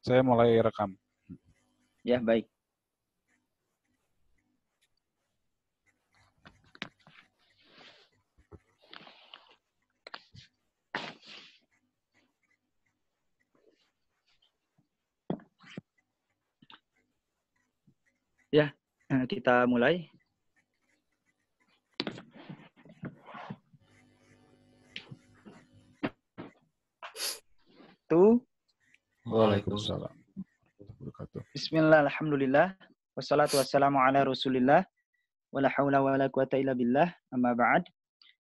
Saya mulai rekam. Ya, baik. Ya, kita mulai. Waalaikumsalam. Bismillah, alhamdulillah. Wassalatu wassalamu ala rasulillah. Wala hawla wala quwata illa billah. Amma ba'd.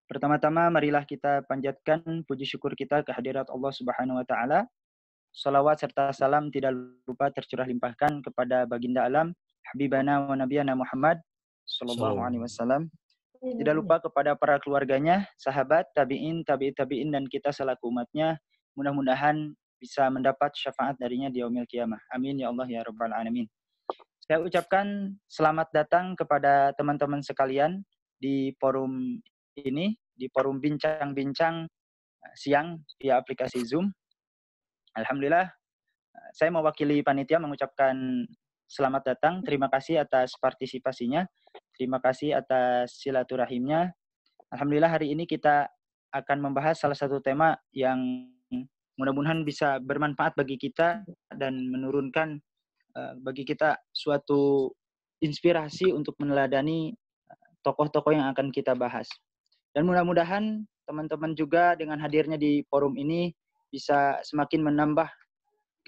Pertama-tama marilah kita panjatkan puji syukur kita kehadirat Allah Subhanahu wa taala. Salawat serta salam tidak lupa tercurah limpahkan kepada baginda alam habibana wa nabiyana Muhammad sallallahu alaihi wasallam. Tidak lupa kepada para keluarganya, sahabat, tabi'in, tabi'in dan kita selaku umatnya. Mudah-mudahan bisa mendapat syafaat darinya di yaumil qiyamah. Amin ya Allah ya rabbal alamin. Saya ucapkan selamat datang kepada teman-teman sekalian di forum ini, di forum bincang-bincang siang via aplikasi Zoom. Alhamdulillah, saya mewakili panitia mengucapkan selamat datang. Terima kasih atas partisipasinya. Terima kasih atas silaturahimnya. Alhamdulillah hari ini kita akan membahas salah satu tema yang mudah-mudahan bisa bermanfaat bagi kita dan menurunkan bagi kita suatu inspirasi untuk meneladani tokoh-tokoh yang akan kita bahas. Dan mudah-mudahan teman-teman juga dengan hadirnya di forum ini bisa semakin menambah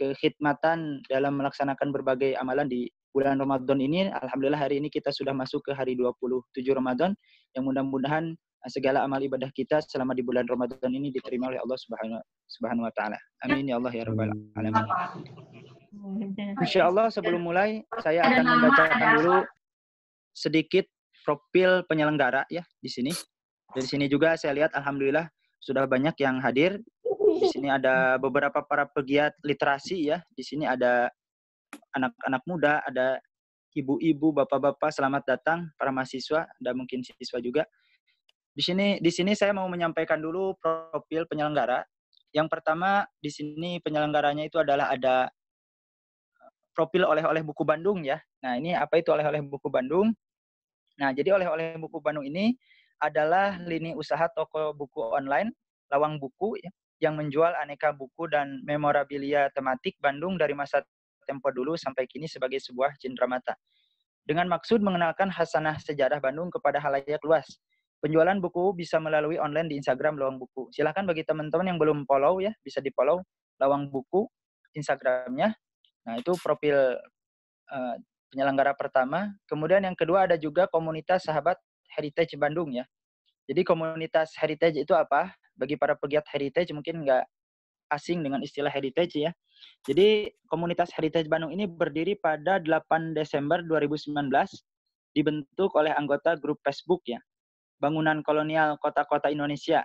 kekhidmatan dalam melaksanakan berbagai amalan di bulan Ramadan ini. Alhamdulillah hari ini kita sudah masuk ke hari 27 Ramadan yang mudah-mudahan segala amal ibadah kita selama di bulan Ramadan ini diterima oleh Allah Subhanahu wa taala. Amin ya Allah ya rabbal alamin. Insyaallah sebelum mulai saya akan membacakan dulu sedikit profil penyelenggara ya di sini. Dari sini juga saya lihat alhamdulillah sudah banyak yang hadir. Di sini ada beberapa para pegiat literasi ya. Di sini ada anak-anak muda, ada ibu-ibu, bapak-bapak, selamat datang para mahasiswa, ada mungkin siswa juga. Di sini saya mau menyampaikan dulu profil penyelenggara. Yang pertama di sini penyelenggaranya itu adalah ada profil oleh-oleh buku Bandung ya. Nah, ini apa itu oleh-oleh buku Bandung? Nah, jadi oleh-oleh buku Bandung ini adalah lini usaha toko buku online, Lawang Buku ya, yang menjual aneka buku dan memorabilia tematik Bandung dari masa tempo dulu sampai kini sebagai sebuah cenderamata. Dengan maksud mengenalkan khasanah sejarah Bandung kepada halayak luas. Penjualan buku bisa melalui online di Instagram Lawang Buku. Silahkan bagi teman-teman yang belum follow ya, bisa di-follow Lawang Buku Instagramnya. Nah, itu profil penyelenggara pertama. Kemudian yang kedua ada juga komunitas sahabat Heritage Bandung ya. Jadi komunitas Heritage itu apa? Bagi para pegiat Heritage mungkin nggak asing dengan istilah Heritage ya. Jadi komunitas Heritage Bandung ini berdiri pada 8 Desember 2019 dibentuk oleh anggota grup Facebook ya. Bangunan Kolonial Kota-Kota Indonesia.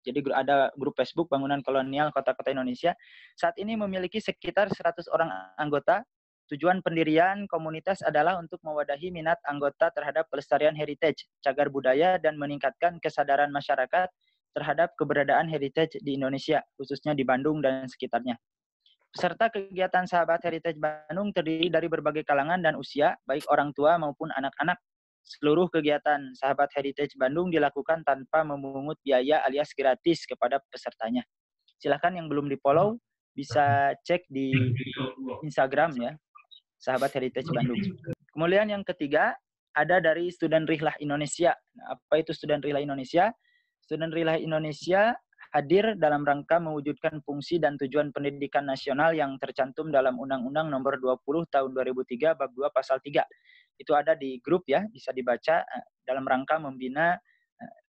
Jadi ada grup Facebook Bangunan Kolonial Kota-Kota Indonesia. Saat ini memiliki sekitar 100 orang anggota. Tujuan pendirian komunitas adalah untuk mewadahi minat anggota terhadap pelestarian heritage, cagar budaya, dan meningkatkan kesadaran masyarakat terhadap keberadaan heritage di Indonesia, khususnya di Bandung dan sekitarnya. Peserta kegiatan Sahabat Heritage Bandung terdiri dari berbagai kalangan dan usia, baik orang tua maupun anak-anak. Seluruh kegiatan Sahabat Heritage Bandung dilakukan tanpa memungut biaya alias gratis kepada pesertanya. Silahkan yang belum di-follow bisa cek di Instagram ya, Sahabat Heritage Bandung. Kemudian yang ketiga, ada dari Student Rihlah Indonesia. Nah, apa itu Student Rihlah Indonesia? Student Rihlah Indonesia hadir dalam rangka mewujudkan fungsi dan tujuan pendidikan nasional yang tercantum dalam Undang-Undang Nomor 20 Tahun 2003 Bab 2 Pasal 3. Itu ada di grup ya, bisa dibaca dalam rangka membina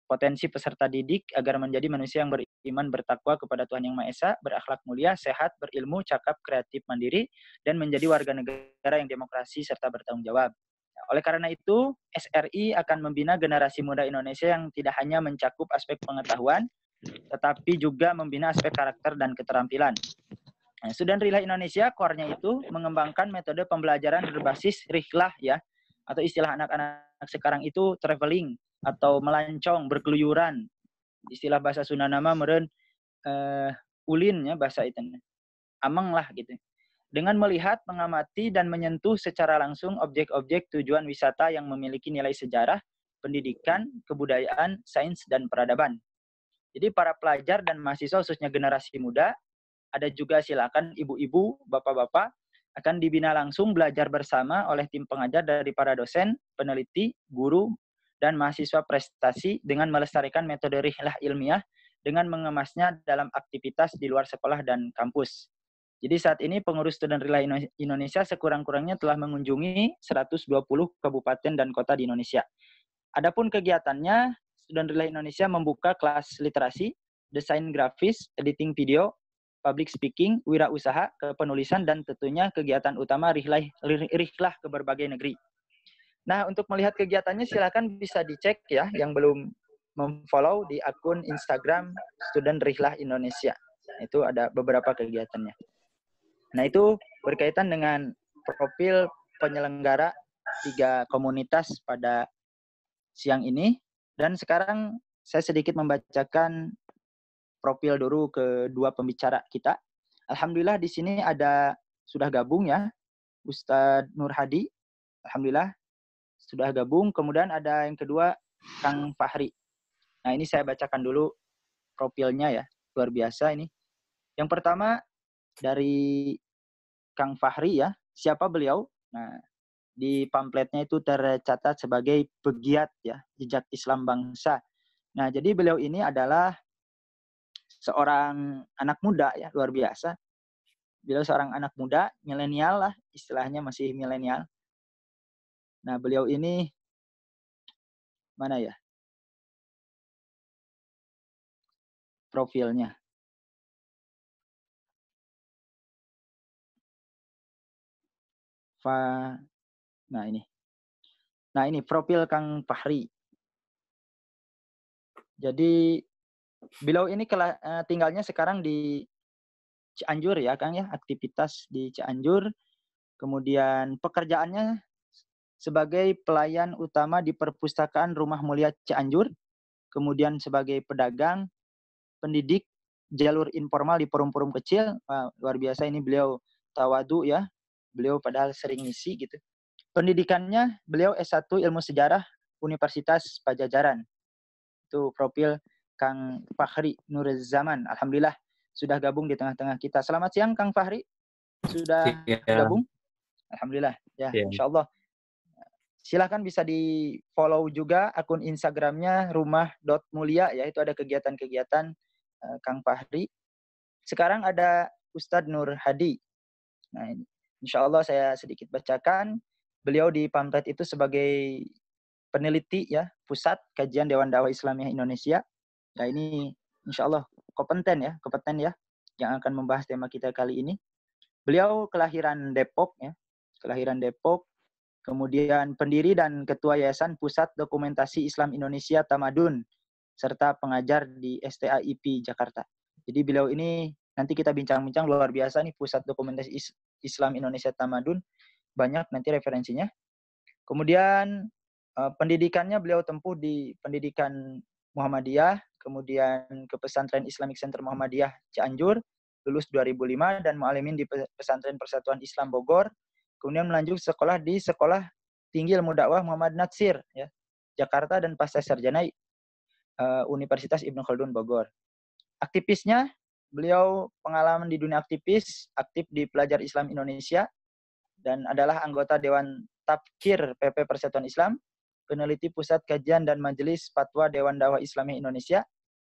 potensi peserta didik agar menjadi manusia yang beriman, bertakwa kepada Tuhan Yang Maha Esa, berakhlak mulia, sehat, berilmu, cakap, kreatif, mandiri, dan menjadi warga negara yang demokrasi serta bertanggung jawab. Oleh karena itu, SRI akan membina generasi muda Indonesia yang tidak hanya mencakup aspek pengetahuan, tetapi juga membina aspek karakter dan keterampilan. Student Rihlah Indonesia, core-nya itu mengembangkan metode pembelajaran berbasis rihlah ya, atau istilah anak-anak sekarang itu traveling atau melancong, berkeluyuran. Istilah bahasa Sunda nama meureun ulin ya bahasa itu. Ameng lah gitu. dengan melihat, mengamati, dan menyentuh secara langsung objek-objek tujuan wisata yang memiliki nilai sejarah, pendidikan, kebudayaan, sains, dan peradaban. Jadi para pelajar dan mahasiswa khususnya generasi muda, ada juga silakan ibu-ibu, bapak-bapak, akan dibina langsung belajar bersama oleh tim pengajar dari para dosen, peneliti, guru, dan mahasiswa prestasi dengan melestarikan metode rihlah ilmiah dengan mengemasnya dalam aktivitas di luar sekolah dan kampus. Jadi saat ini pengurus Student Rihlah Indonesia sekurang-kurangnya telah mengunjungi 120 kabupaten dan kota di Indonesia. Adapun kegiatannya, Student Rihlah Indonesia membuka kelas literasi, desain grafis, editing video, public speaking, wirausaha, kepenulisan, dan tentunya kegiatan utama rihlah ke berbagai negeri. Nah, untuk melihat kegiatannya silakan bisa dicek ya, yang belum memfollow di akun Instagram Student Rihlah Indonesia. Itu ada beberapa kegiatannya. Nah, itu berkaitan dengan profil penyelenggara 3 komunitas pada siang ini. Dan sekarang saya sedikit membacakan profil dulu kedua pembicara kita. Alhamdulillah di sini ada sudah gabung ya, Ustadz Nur Hadi. Alhamdulillah sudah gabung. Kemudian ada yang kedua Kang Fahri. Nah, ini saya bacakan dulu profilnya ya, luar biasa ini. Yang pertama dari Kang Fahri ya, siapa beliau? Nah, di pamfletnya itu tercatat sebagai pegiat ya, jejak Islam bangsa. Nah, jadi beliau ini adalah seorang anak muda ya, luar biasa. Beliau seorang anak muda, milenial lah, istilahnya masih milenial. Nah, beliau ini mana ya? Profilnya. Nah, ini. Nah, ini profil Kang Fahri. Jadi beliau ini tinggalnya sekarang di Cianjur ya, Kang ya, aktivitas di Cianjur. Kemudian pekerjaannya sebagai pelayan utama di Perpustakaan Rumah Mulia Cianjur. Kemudian sebagai pedagang, pendidik, jalur informal di forum-forum kecil. Wah, luar biasa ini beliau tawadu ya. Beliau padahal sering ngisi gitu. Pendidikannya beliau S1 Ilmu Sejarah Universitas Pajajaran. Itu profil Kang Fahri Nur Zaman. Alhamdulillah sudah gabung di tengah-tengah kita. Selamat siang Kang Fahri. Sudah gabung? Alhamdulillah. Ya, insyaallah. Silahkan bisa di-follow juga akun Instagramnya rumah.mulia, ya, itu ada kegiatan-kegiatan Kang Fahri. Sekarang ada Ustadz Nur Hadi. Nah, insya Allah saya sedikit bacakan. Beliau di pamflet itu sebagai peneliti ya, Pusat Kajian Dewan Dakwah Islamiyah Indonesia. Nah, ini insya Allah kompeten ya, yang akan membahas tema kita kali ini. Beliau kelahiran Depok ya, kemudian pendiri dan ketua Yayasan Pusat Dokumentasi Islam Indonesia Tamadun, serta pengajar di STAIP Jakarta. Jadi beliau ini nanti kita bincang-bincang luar biasa nih, Pusat Dokumentasi Islam Indonesia Tamadun, banyak nanti referensinya. Kemudian pendidikannya beliau tempuh di pendidikan Muhammadiyah, kemudian ke Pesantren Islamic Center Muhammadiyah Cianjur, lulus 2005, dan mu'alimin di Pesantren Persatuan Islam Bogor. Kemudian melanjut sekolah di Sekolah Tinggi Ilmu Dakwah Muhammad Natsir ya, Jakarta, dan pasca sarjana Universitas Ibnu Khaldun Bogor. Aktivisnya, beliau pengalaman di dunia aktivis, aktif di Pelajar Islam Indonesia, dan adalah anggota Dewan Tabkir PP Persatuan Islam, peneliti Pusat Kajian dan Majelis Fatwa Dewan Dakwah Islamiyah Indonesia,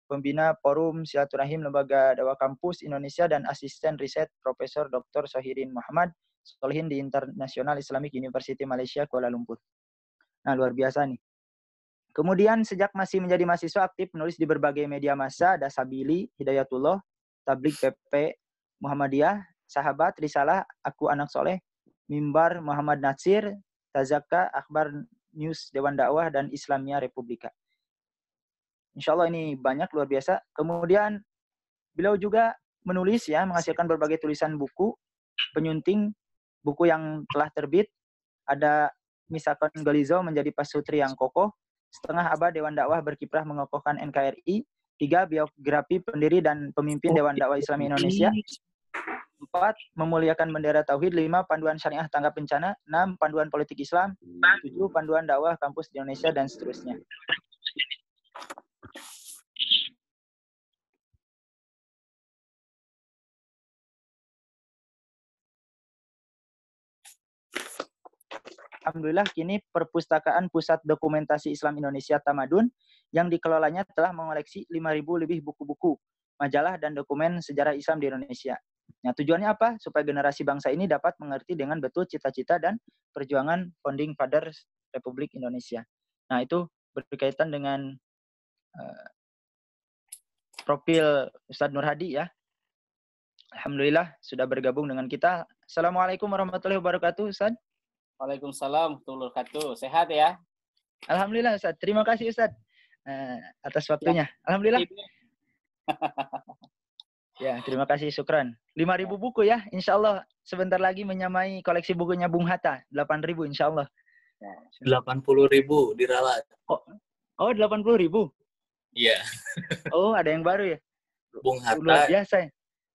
pembina Forum Silaturahim Lembaga Dakwah Kampus Indonesia, dan asisten riset Profesor Dr. Sohirin Muhammad Solihin di International Islamic University Malaysia, Kuala Lumpur. Nah, luar biasa nih. Kemudian sejak masih menjadi mahasiswa aktif menulis di berbagai media massa, ada Sabili, Hidayatullah, Tabligh PP Muhammadiyah, Sahabat, Risalah, Aku Anak Soleh, Mimbar Muhammad Natsir, Tazaka, Akhbar News Dewan Dakwah, dan Islamia Republika. Insya Allah ini banyak, luar biasa. Kemudian beliau juga menulis ya, menghasilkan berbagai tulisan buku, penyunting, buku yang telah terbit. Ada Misakon Galizo menjadi pasutri yang kokoh, setengah abad Dewan Dakwah berkiprah mengokohkan NKRI, 3 biografi pendiri dan pemimpin Dewan Dakwah Islam Indonesia, 4. Memuliakan bendera tauhid. 5. Panduan syariah tanggap bencana. 6. Panduan politik Islam. 7. Panduan dakwah kampus di Indonesia dan seterusnya. Alhamdulillah kini Perpustakaan Pusat Dokumentasi Islam Indonesia Tamadun yang dikelolanya telah mengoleksi 5.000 lebih buku-buku, majalah, dan dokumen sejarah Islam di Indonesia. Nah, tujuannya apa? Supaya generasi bangsa ini dapat mengerti dengan betul cita-cita dan perjuangan Founding Fathers Republik Indonesia. Nah, itu berkaitan dengan profil Ustadz Nur Hadi ya. Alhamdulillah sudah bergabung dengan kita. Assalamualaikum warahmatullahi wabarakatuh, Ustadz. Waalaikumsalam warahmatullahi wabarakatuh. Sehat ya? Alhamdulillah, Ustadz. Terima kasih, Ustadz, atas waktunya. Ya. Alhamdulillah. Ya, terima kasih, syukran. 5.000 buku ya, insya Allah sebentar lagi menyamai koleksi bukunya Bung Hatta, 8.000 insya Allah. 80.000 diralat. Oh 80.000? Iya. Oh, ada yang baru ya? Bung Hatta. Luar biasa ya?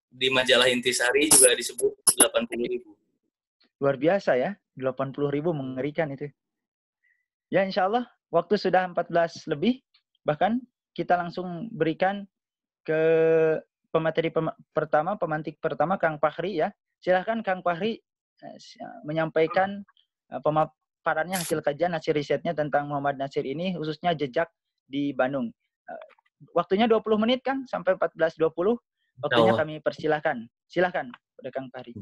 Di majalah Intisari juga disebut 80.000. Luar biasa ya, 80.000 mengerikan itu. Ya, insya Allah waktu sudah 14 lebih, bahkan kita langsung berikan ke pemateri pemantik pertama Kang Fahri ya. Silahkan Kang Fahri menyampaikan pemaparannya, hasil kajian, hasil risetnya tentang Muhammad Natsir ini, khususnya jejak di Bandung. Waktunya 20 menit Kang, sampai 14.20. Waktunya kami persilahkan. Silahkan pada Kang Fahri.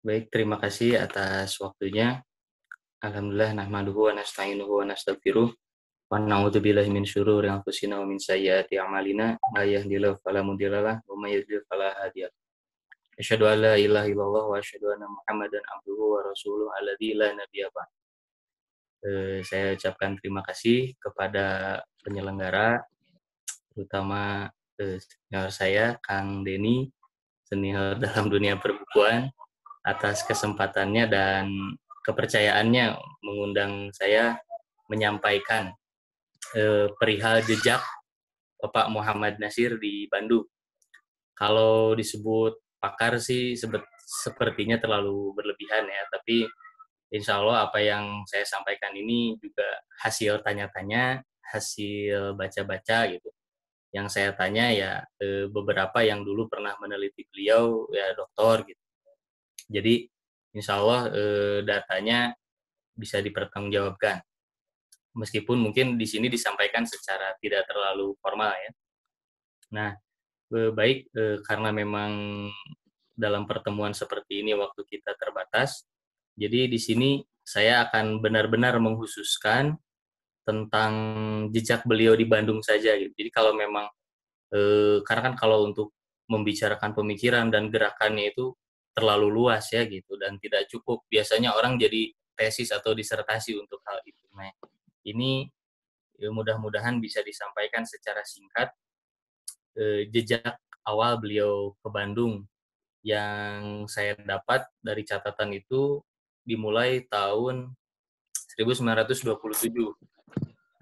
Baik, terima kasih atas waktunya. Alhamdulillah nahmaduhu wa nasta'inuhu wa nastaghfiruh. Wa na'udzubillahi min syururi anfusina wa min sayyiati a'malina may yahdihillahu fala mudilla lahu wa may yudlil fala hadiya lahu. Asyhadu an la ilaha illallah wa asyhadu anna Muhammadan abduhu wa rasuluhu alladzi la nabiyya ba'd. Saya ucapkan terima kasih kepada penyelenggara, terutama senior saya Kang Denny, senior dalam dunia perbukuan, atas kesempatannya dan kepercayaannya mengundang saya menyampaikan perihal jejak Bapak Muhammad Natsir di Bandung. Kalau disebut pakar sih sepertinya terlalu berlebihan ya, tapi insya Allah apa yang saya sampaikan ini juga hasil tanya-tanya, hasil baca-baca gitu. Yang saya tanya ya beberapa yang dulu pernah meneliti beliau ya doktor gitu. Jadi insya Allah datanya bisa dipertanggungjawabkan. Meskipun mungkin di sini disampaikan secara tidak terlalu formal ya. Nah, baik karena memang dalam pertemuan seperti ini waktu kita terbatas, jadi di sini saya akan benar-benar mengkhususkan tentang jejak beliau di Bandung saja gitu. Jadi kalau memang karena kan kalau untuk membicarakan pemikiran dan gerakannya itu terlalu luas ya gitu dan tidak cukup. Biasanya orang jadi tesis atau disertasi untuk hal itu. Nah, ini mudah-mudahan bisa disampaikan secara singkat jejak awal beliau ke Bandung yang saya dapat dari catatan itu dimulai tahun 1927.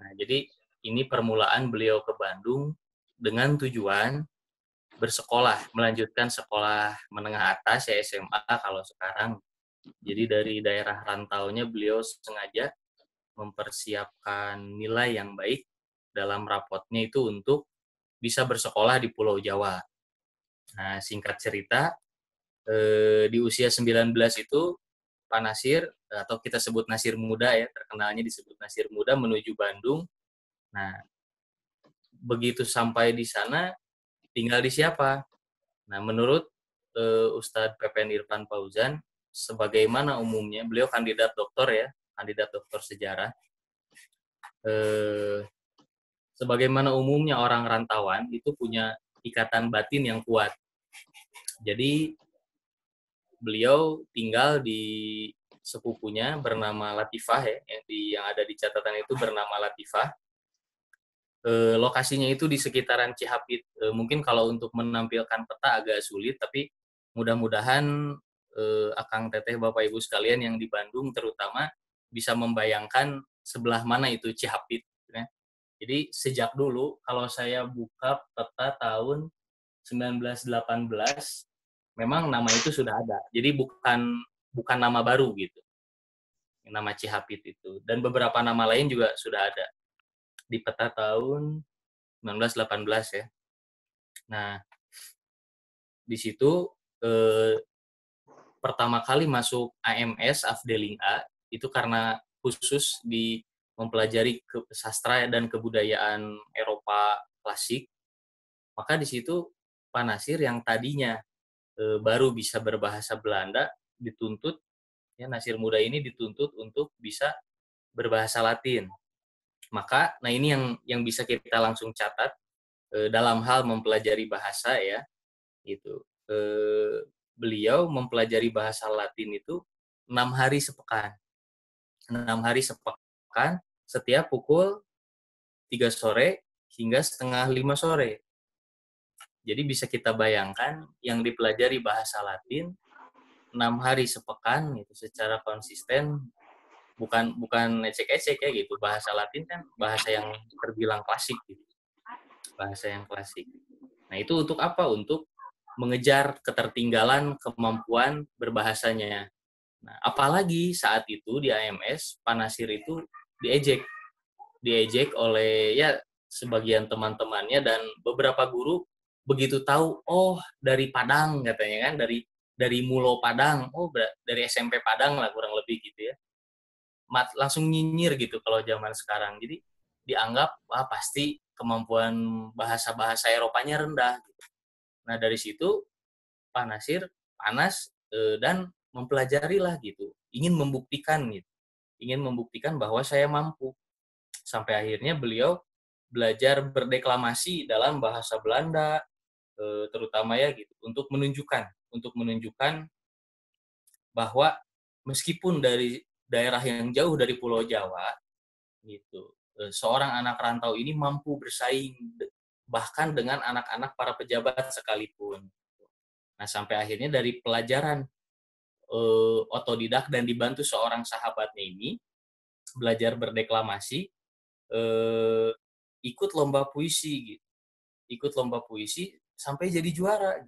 Nah, jadi ini permulaan beliau ke Bandung dengan tujuan bersekolah, melanjutkan sekolah menengah atas ya SMA kalau sekarang. Jadi dari daerah rantaunya beliau sengaja mempersiapkan nilai yang baik dalam rapotnya itu untuk bisa bersekolah di Pulau Jawa. Nah, singkat cerita, di usia 19 itu Pak Natsir, atau kita sebut Natsir Muda ya, terkenalnya disebut Natsir Muda, menuju Bandung. Nah, begitu sampai di sana, tinggal di siapa? Nah, menurut Ustadz Pepen Irfan Fauzan, sebagaimana umumnya, beliau kandidat doktor ya, kandidat doktor sejarah. Sebagaimana umumnya orang rantauan itu punya ikatan batin yang kuat. Jadi beliau tinggal di sepupunya bernama Latifah ya, yang ada di catatan itu bernama Latifah. Lokasinya itu di sekitaran Cihapit. Mungkin kalau untuk menampilkan peta agak sulit, tapi mudah-mudahan Akang Teteh Bapak Ibu sekalian yang di Bandung terutama bisa membayangkan sebelah mana itu Cihapit. Ya. Jadi sejak dulu kalau saya buka peta tahun 1918 memang nama itu sudah ada. Jadi bukan nama baru gitu. Nama Cihapit itu. Dan beberapa nama lain juga sudah ada di peta tahun 1918 ya. Nah, di situ pertama kali masuk AMS Afdeling A itu karena khusus di mempelajari sastra dan kebudayaan Eropa klasik. Maka di situ Pak Nasir yang tadinya baru bisa berbahasa Belanda dituntut, ya Nasir muda ini dituntut untuk bisa berbahasa Latin. Maka, nah ini yang bisa kita langsung catat dalam hal mempelajari bahasa ya, gitu. Beliau mempelajari bahasa Latin itu 6 hari sepekan. 6 hari sepekan setiap pukul 3 sore hingga setengah 5 sore. Jadi bisa kita bayangkan yang dipelajari bahasa Latin 6 hari sepekan gitu secara konsisten, bukan ecek-ecek ya gitu. Bahasa Latin kan bahasa yang terbilang klasik gitu. Bahasa yang klasik. Nah, itu untuk apa? Untuk mengejar ketertinggalan kemampuan berbahasanya. Nah, apalagi saat itu di AMS, Pak Nasir itu diejek oleh ya sebagian teman-temannya dan beberapa guru begitu tahu, oh dari Padang katanya kan, dari Mulo Padang, oh dari SMP Padang lah kurang lebih gitu ya. Langsung nyinyir gitu kalau zaman sekarang. Jadi dianggap wah pasti kemampuan bahasa-bahasa Eropanya rendah. Gitu. Nah dari situ Pak Nasir panas dan mempelajari lah gitu, ingin membuktikan bahwa saya mampu. Sampai akhirnya beliau belajar berdeklamasi dalam bahasa Belanda, terutama ya gitu, untuk menunjukkan bahwa meskipun dari daerah yang jauh dari Pulau Jawa, gitu, seorang anak rantau ini mampu bersaing bahkan dengan anak-anak para pejabat sekalipun. Nah sampai akhirnya dari pelajaran otodidak dan dibantu seorang sahabatnya ini belajar berdeklamasi, ikut lomba puisi gitu, ikut lomba puisi sampai jadi juara.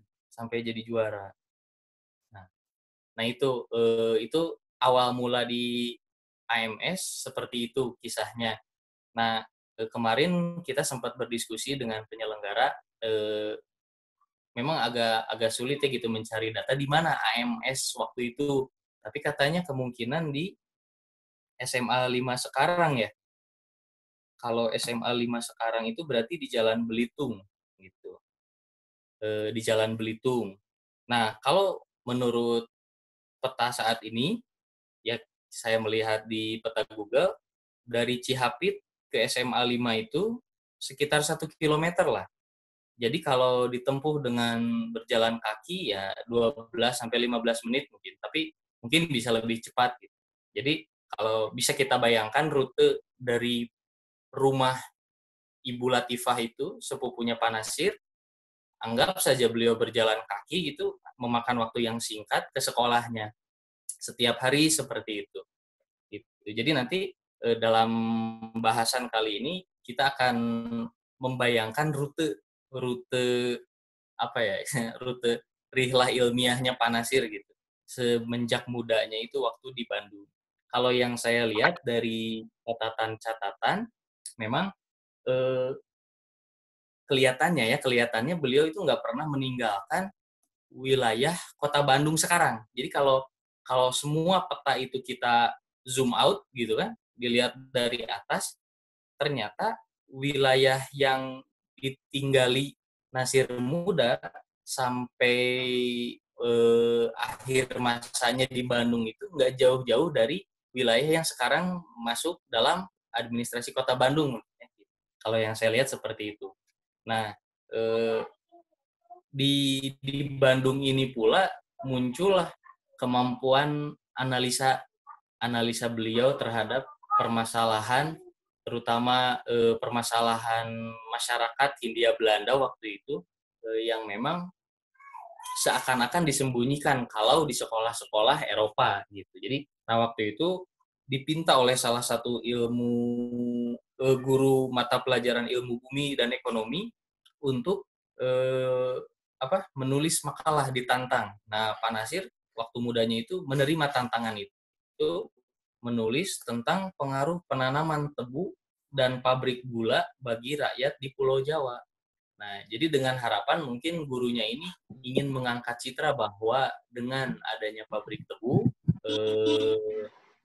Nah itu awal mula di AMS seperti itu kisahnya. Nah kemarin kita sempat berdiskusi dengan penyelenggara, memang agak sulit ya gitu mencari data di mana AMS waktu itu. Tapi katanya kemungkinan di SMA 5 sekarang ya. Kalau SMA 5 sekarang itu berarti di Jalan Belitung gitu. Di Jalan Belitung. Nah, kalau menurut peta saat ini ya saya melihat di peta Google dari Cihapit ke SMA 5 itu sekitar 1 kilometer lah. Jadi kalau ditempuh dengan berjalan kaki ya 12 sampai 15 menit mungkin, tapi mungkin bisa lebih cepat gitu. Jadi kalau bisa kita bayangkan rute dari rumah Ibu Latifah itu, sepupunya Pak Nasir, anggap saja beliau berjalan kaki gitu, memakan waktu yang singkat ke sekolahnya. Setiap hari seperti itu. Gitu. Jadi nanti dalam bahasan kali ini kita akan membayangkan rute apa ya rute rihlah ilmiahnya Pak Nasir gitu semenjak mudanya itu waktu di Bandung. Kalau yang saya lihat dari catatan memang kelihatannya beliau itu nggak pernah meninggalkan wilayah kota Bandung sekarang. Jadi kalau semua peta itu kita zoom out gitu kan, dilihat dari atas, ternyata wilayah yang ditinggali Nasir Muda sampai akhir masanya di Bandung itu nggak jauh-jauh dari wilayah yang sekarang masuk dalam administrasi kota Bandung. Kalau yang saya lihat seperti itu. Nah, di Bandung ini pula muncullah kemampuan analisa beliau terhadap permasalahan, terutama permasalahan masyarakat Hindia Belanda waktu itu yang memang seakan-akan disembunyikan kalau di sekolah-sekolah Eropa gitu. Jadi, nah waktu itu dipinta oleh salah satu guru mata pelajaran ilmu bumi dan ekonomi untuk menulis makalah ditantang. Nah, Pak Nasir waktu mudanya itu menerima tantangan itu menulis tentang pengaruh penanaman tebu dan pabrik gula bagi rakyat di Pulau Jawa. Nah, jadi dengan harapan mungkin gurunya ini ingin mengangkat citra bahwa dengan adanya pabrik tebu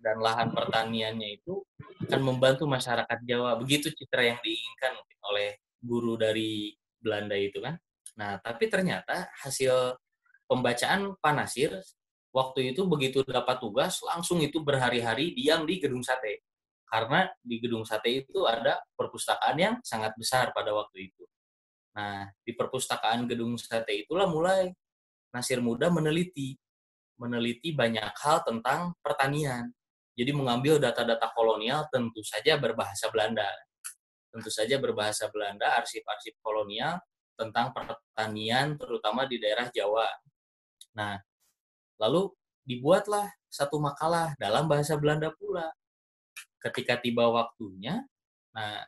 dan lahan pertaniannya itu akan membantu masyarakat Jawa. Begitu citra yang diinginkan oleh guru dari Belanda itu kan. Nah, tapi ternyata hasil pembacaan Pak Nasir waktu itu begitu dapat tugas langsung itu berhari-hari diam di gedung sate. Karena di gedung sate itu ada perpustakaan yang sangat besar pada waktu itu. Nah, di perpustakaan gedung sate itulah mulai Nasir Muda meneliti banyak hal tentang pertanian. Jadi mengambil data-data kolonial tentu saja berbahasa Belanda. Tentu saja berbahasa Belanda, arsip-arsip kolonial tentang pertanian terutama di daerah Jawa. Nah, lalu dibuatlah satu makalah dalam bahasa Belanda pula. Ketika tiba waktunya, nah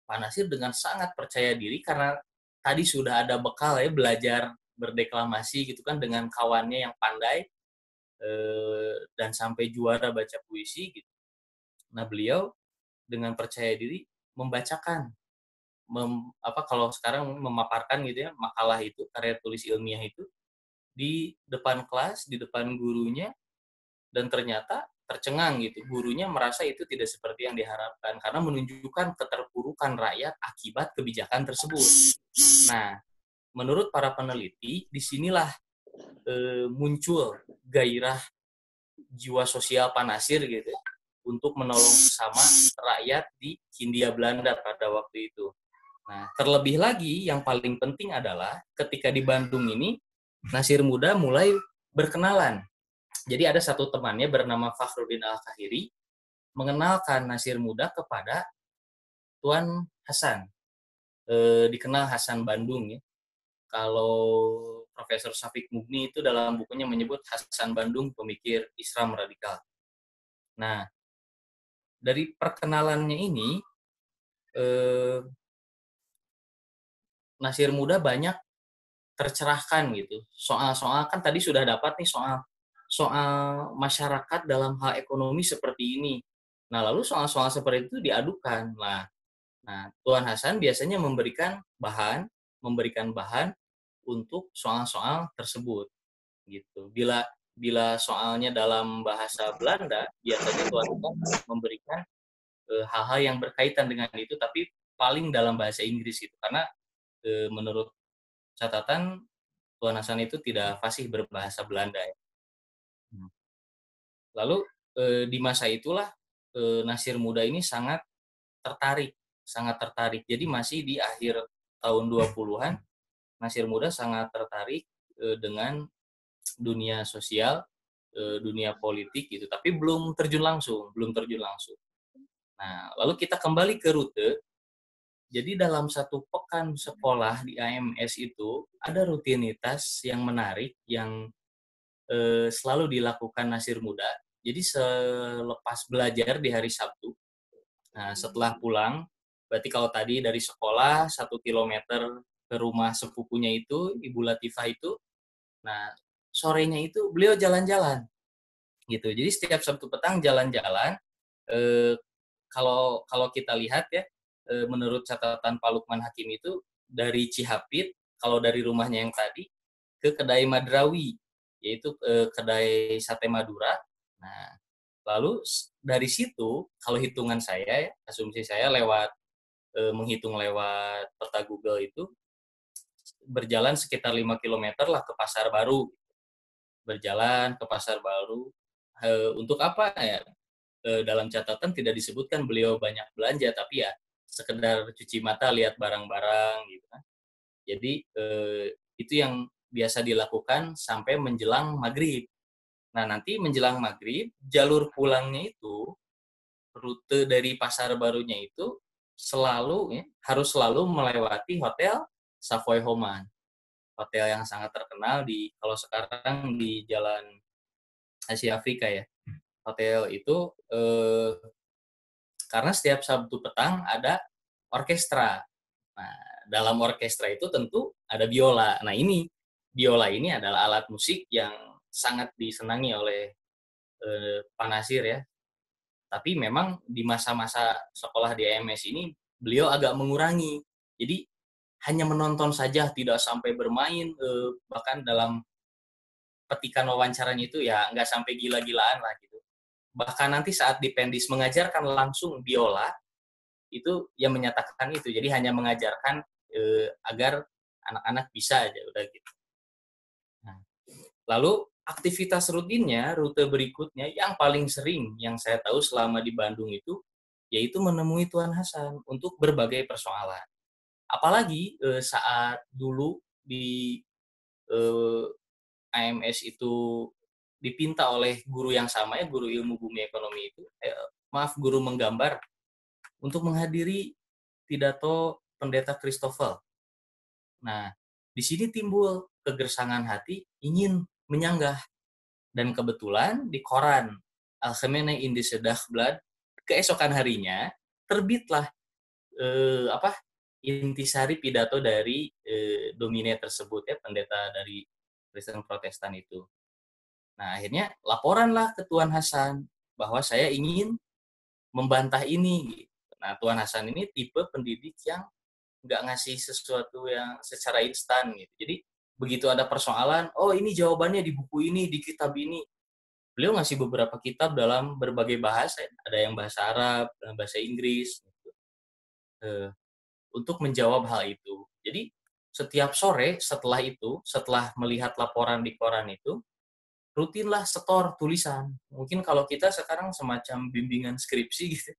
Pak Nasir dengan sangat percaya diri karena tadi sudah ada bekal ya belajar berdeklamasi gitu kan dengan kawannya yang pandai dan sampai juara baca puisi gitu. Nah, beliau dengan percaya diri membacakan kalau sekarang memaparkan gitu ya makalah itu karya tulis ilmiah itu di depan kelas, di depan gurunya, dan ternyata tercengang gitu. Gurunya merasa itu tidak seperti yang diharapkan karena menunjukkan keterpurukan rakyat akibat kebijakan tersebut. Nah, menurut para peneliti, disinilah muncul gairah jiwa sosial Pak Nasir gitu untuk menolong sesama rakyat di Hindia Belanda pada waktu itu. Nah, terlebih lagi yang paling penting adalah ketika di Bandung ini Nasir Muda mulai berkenalan. Jadi ada satu temannya bernama Fakhruddin Al-Kahiri mengenalkan Nasir Muda kepada Tuan Hasan. Dikenal Hasan Bandung ya. Kalau Profesor Syafiq Mugni itu dalam bukunya menyebut Hasan Bandung pemikir Islam radikal. Nah, dari perkenalannya ini Nasir Muda banyak tercerahkan gitu. Soal-soal kan tadi sudah dapat nih soal masyarakat dalam hal ekonomi seperti ini. Nah, lalu soal-soal seperti itu diadukan. Nah, Tuan Hasan biasanya memberikan bahan untuk soal-soal tersebut gitu. Bila soalnya dalam bahasa Belanda, biasanya Tuan Hasan memberikan hal-hal yang berkaitan dengan itu tapi paling dalam bahasa Inggris gitu. Karena menurut catatan Tuan Hasan itu tidak fasih berbahasa Belanda ya. Lalu di masa itulah Nasir Muda ini sangat tertarik. Jadi masih di akhir tahun 20-an Nasir Muda sangat tertarik dengan dunia sosial, dunia politik gitu, tapi belum terjun langsung. Nah, lalu kita kembali ke rute. Jadi dalam satu pekan sekolah di AMS itu ada rutinitas yang menarik yang selalu dilakukan Nasir Muda. Jadi selepas belajar di hari Sabtu, nah setelah pulang, berarti kalau tadi dari sekolah 1 kilometer ke rumah sepupunya itu, Ibu Latifah itu, nah sorenya itu beliau jalan-jalan gitu. Jadi setiap Sabtu petang jalan-jalan. Kalau kita lihat ya, menurut catatan Pak Lukman Hakim itu dari Cihapit, kalau dari rumahnya yang tadi ke Kedai Madrawi, yaitu kedai sate Madura. Nah, lalu dari situ kalau hitungan saya, asumsi saya menghitung lewat peta Google itu berjalan sekitar 5 km lah ke Pasar Baru. Berjalan ke Pasar Baru untuk apa ya? Dalam catatan tidak disebutkan beliau banyak belanja, tapi ya sekedar cuci mata lihat barang-barang gitu kan. Jadi itu yang biasa dilakukan sampai menjelang maghrib. Nah, nanti menjelang maghrib, jalur pulangnya itu, rute dari Pasar Barunya itu harus selalu melewati Hotel Savoy Homan. Hotel yang sangat terkenal kalau sekarang di Jalan Asia Afrika ya. Hotel itu karena setiap Sabtu petang ada orkestra. Nah, dalam orkestra itu tentu ada biola. Nah, ini biola ini adalah alat musik yang sangat disenangi oleh Pak Nasir ya. Tapi memang di masa-masa sekolah di AMS ini beliau agak mengurangi. Jadi hanya menonton saja, tidak sampai bermain, bahkan dalam petikan wawancaranya itu ya nggak sampai gila-gilaan lah gitu. Bahkan nanti saat di Pendis mengajarkan langsung biola, itu yang menyatakan itu. Jadi hanya mengajarkan agar anak-anak bisa aja, udah gitu. Nah, lalu aktivitas rutinnya, rute berikutnya yang paling sering yang saya tahu selama di Bandung itu, yaitu menemui Tuan Hasan untuk berbagai persoalan. Apalagi saat dulu di AMS itu dipinta oleh guru yang sama ya, guru ilmu bumi ekonomi itu, guru menggambar, untuk menghadiri pidato Pendeta Christoffel. Nah, di sini timbul kegersangan hati ingin menyanggah. Dan kebetulan di koran Algemene Indische Dagblad keesokan harinya terbitlah intisari pidato dari domine tersebut ya, pendeta dari Kristen Protestan itu. Nah, akhirnya laporanlah ke Tuan Hasan bahwa saya ingin membantah ini. Nah, Tuan Hasan ini tipe pendidik yang nggak ngasih sesuatu yang secara instan gitu. Jadi begitu ada persoalan, oh ini jawabannya di buku ini, di kitab ini. Beliau ngasih beberapa kitab dalam berbagai bahasa, ada yang bahasa Arab, bahasa Inggris, gitu, untuk menjawab hal itu. Jadi setiap sore setelah itu, setelah melihat laporan di koran itu, rutinlah setor tulisan. Mungkin kalau kita sekarang semacam bimbingan skripsi gitu,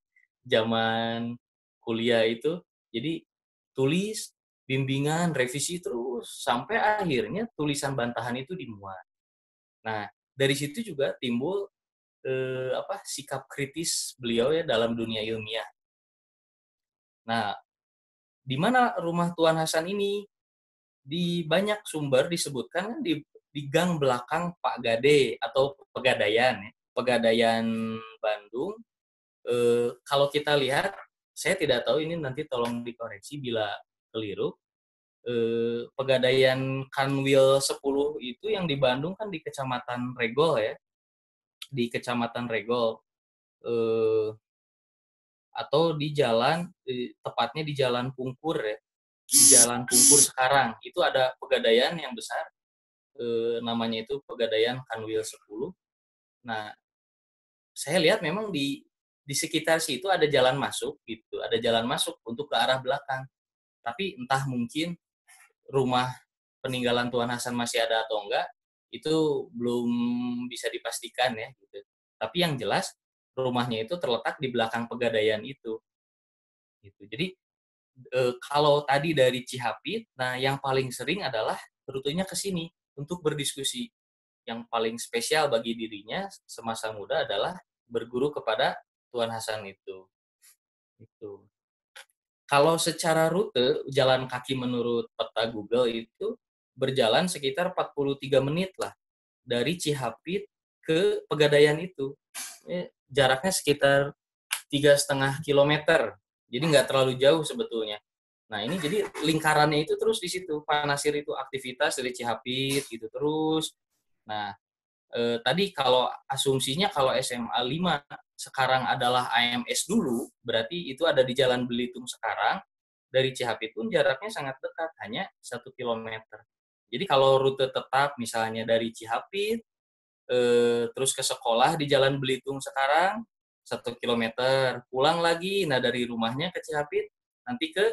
zaman kuliah itu, jadi tulis, bimbingan, revisi terus, sampai akhirnya tulisan bantahan itu dimuat. Nah, dari situ juga timbul sikap kritis beliau ya dalam dunia ilmiah. Nah, di mana rumah Tuan Hasan ini? Di banyak sumber disebutkan di gang belakang Pak Gade atau Pegadaian ya. Pegadaian Bandung. Kalau kita lihat, saya tidak tahu ini, nanti tolong dikoreksi bila keliru. Pegadaian Kanwil 10 itu yang di Bandung kan di Kecamatan Regol ya. Di Kecamatan Regol. Atau di jalan, tepatnya di Jalan Pungkur ya. Di Jalan Pungkur sekarang. Itu ada pegadaian yang besar. Namanya itu Pegadaian Kanwil 10. Nah, saya lihat memang di sekitar situ ada jalan masuk gitu, ada jalan masuk untuk ke arah belakang. Tapi entah mungkin rumah peninggalan Tuan Hasan masih ada atau enggak, itu belum bisa dipastikan ya gitu. Tapi yang jelas rumahnya itu terletak di belakang Pegadaian itu. Gitu. Jadi kalau tadi dari Cihapit, nah yang paling sering adalah rutenya ke sini untuk berdiskusi. Yang paling spesial bagi dirinya semasa muda adalah berguru kepada Tuan Hasan itu. Itu. Kalau secara rute jalan kaki menurut peta Google itu berjalan sekitar 43 menit lah dari Cihapit ke Pegadaian itu. Jaraknya sekitar 3,5 kilometer. Jadi nggak terlalu jauh sebetulnya. Nah ini jadi lingkarannya itu terus di situ. Pak Nasir itu aktivitas dari Cihapit gitu terus. Nah tadi kalau asumsinya kalau SMA 5 sekarang adalah AMS dulu, berarti itu ada di Jalan Belitung sekarang. Dari Cihapit pun jaraknya sangat dekat, hanya 1 kilometer. Jadi kalau rute tetap misalnya dari Cihapit, terus ke sekolah di Jalan Belitung sekarang, 1 kilometer, pulang lagi, nah dari rumahnya ke Cihapit, nanti ke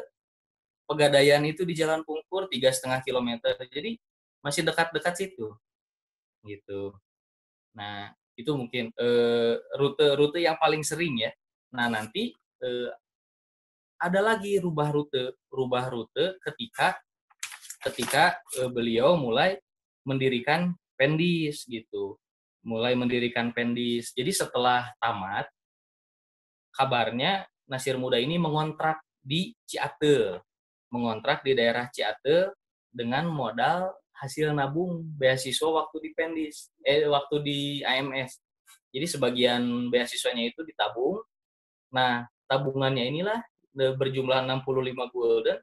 Pegadaian itu di Jalan Pungkur 3,5 kilometer. Jadi masih dekat-dekat situ. Gitu. Nah, itu mungkin rute-rute yang paling sering ya. Nah, nanti ada lagi rubah rute ketika beliau mulai mendirikan Pendis gitu. Mulai mendirikan Pendis. Jadi setelah tamat, kabarnya Nasir Muda ini mengontrak di Ciatel. Mengontrak di daerah Ciatel dengan modal hasil nabung beasiswa waktu di Pendis, waktu di AMS. Jadi sebagian beasiswanya itu ditabung. Nah, tabungannya inilah berjumlah 65 gulden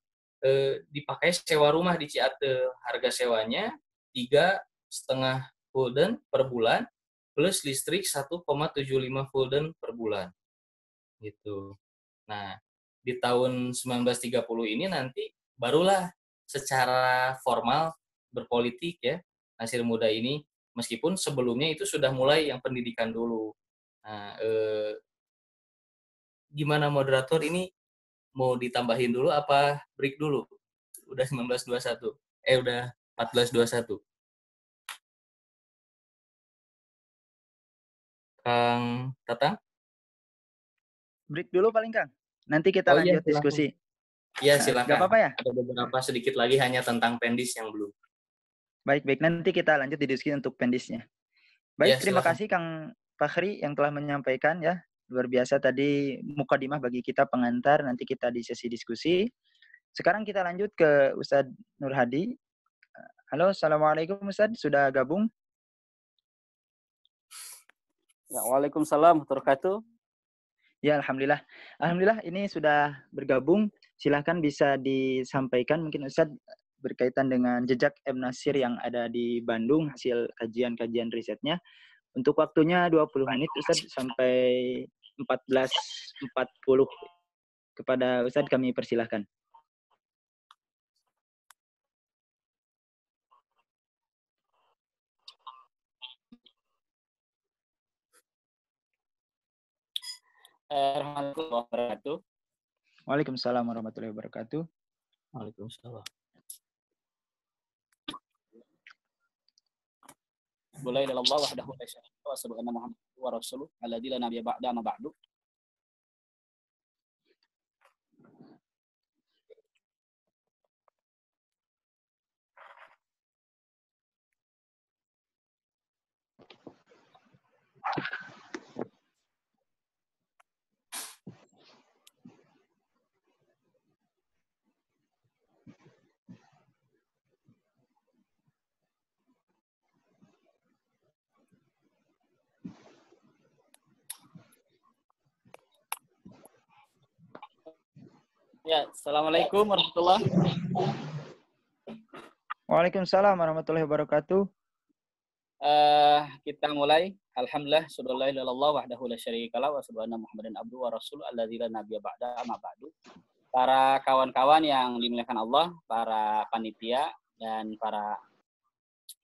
dipakai sewa rumah di Ciatel. Harga sewanya 3,5 gulden per bulan plus listrik 1,75 gulden per bulan. Gitu. Nah, di tahun 1930 ini nanti barulah secara formal berpolitik ya Nasir Muda ini, meskipun sebelumnya itu sudah mulai yang pendidikan dulu. Nah, gimana moderator ini mau ditambahin dulu apa break dulu? Udah 1921. Udah 1421. Kang Tatang? Break dulu paling Kang. Nanti kita Oh iya, lanjut diskusi. Iya, Gak silakan. apa-apa ya? Ada beberapa sedikit lagi hanya tentang pendis yang belum. Baik. Nanti kita lanjut di diskusi untuk pendisnya. Baik, Ya, terima silakan. kasih Kang Fakhri yang telah menyampaikan ya. Luar biasa tadi mukadimah bagi kita pengantar. Nanti kita di sesi diskusi. Sekarang kita lanjut ke Ustadz Nur Hadi. Halo, Assalamualaikum Ustadz. Sudah gabung? Ya, waalaikumsalam warahmatullahi wabarakatuh. Ya, Alhamdulillah. Alhamdulillah ini sudah bergabung. Silahkan bisa disampaikan mungkin Ustadz berkaitan dengan jejak M. Nasir yang ada di Bandung, hasil kajian-kajian risetnya. Untuk waktunya 20 menit Ustadz sampai 14.40. Kepada Ustadz kami persilahkan. Warahmatullahi wabarakatuh. Waalaikumsalam warahmatullahi wabarakatuh. Waalaikumsalam. Boleh dalam Allah wahdahu la syarika lahu wa asyhadu anna Muhammadan wa rasuluh alladzi la nabiyya ba'da ma ba'du. Ya, assalamualaikum warahmatullahi. Waalaikumsalam warahmatullahi wabarakatuh. Kita mulai. Alhamdulillah, sallallahu alaihi wahdahu la syarika lahu wa asyhadu anna Muhammadan abduhu wa rasuluh alladzi la nabiyya ba'da ma ba'du. Para kawan-kawan yang dimuliakan Allah, para panitia dan para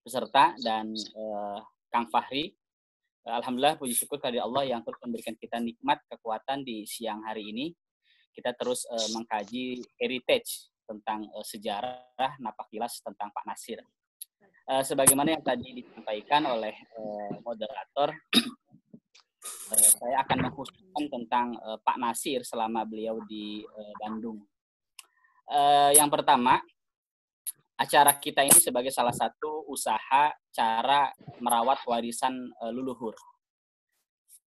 peserta dan Kang Fahri. Alhamdulillah, puji syukur kepada Allah yang terus memberikan kita nikmat kekuatan di siang hari ini. Kita terus mengkaji heritage tentang sejarah napak-tilas tentang Pak Nasir. Sebagaimana yang tadi disampaikan oleh moderator, saya akan mengkhususkan tentang Pak Nasir selama beliau di Bandung. Yang pertama, acara kita ini sebagai salah satu usaha cara merawat warisan leluhur.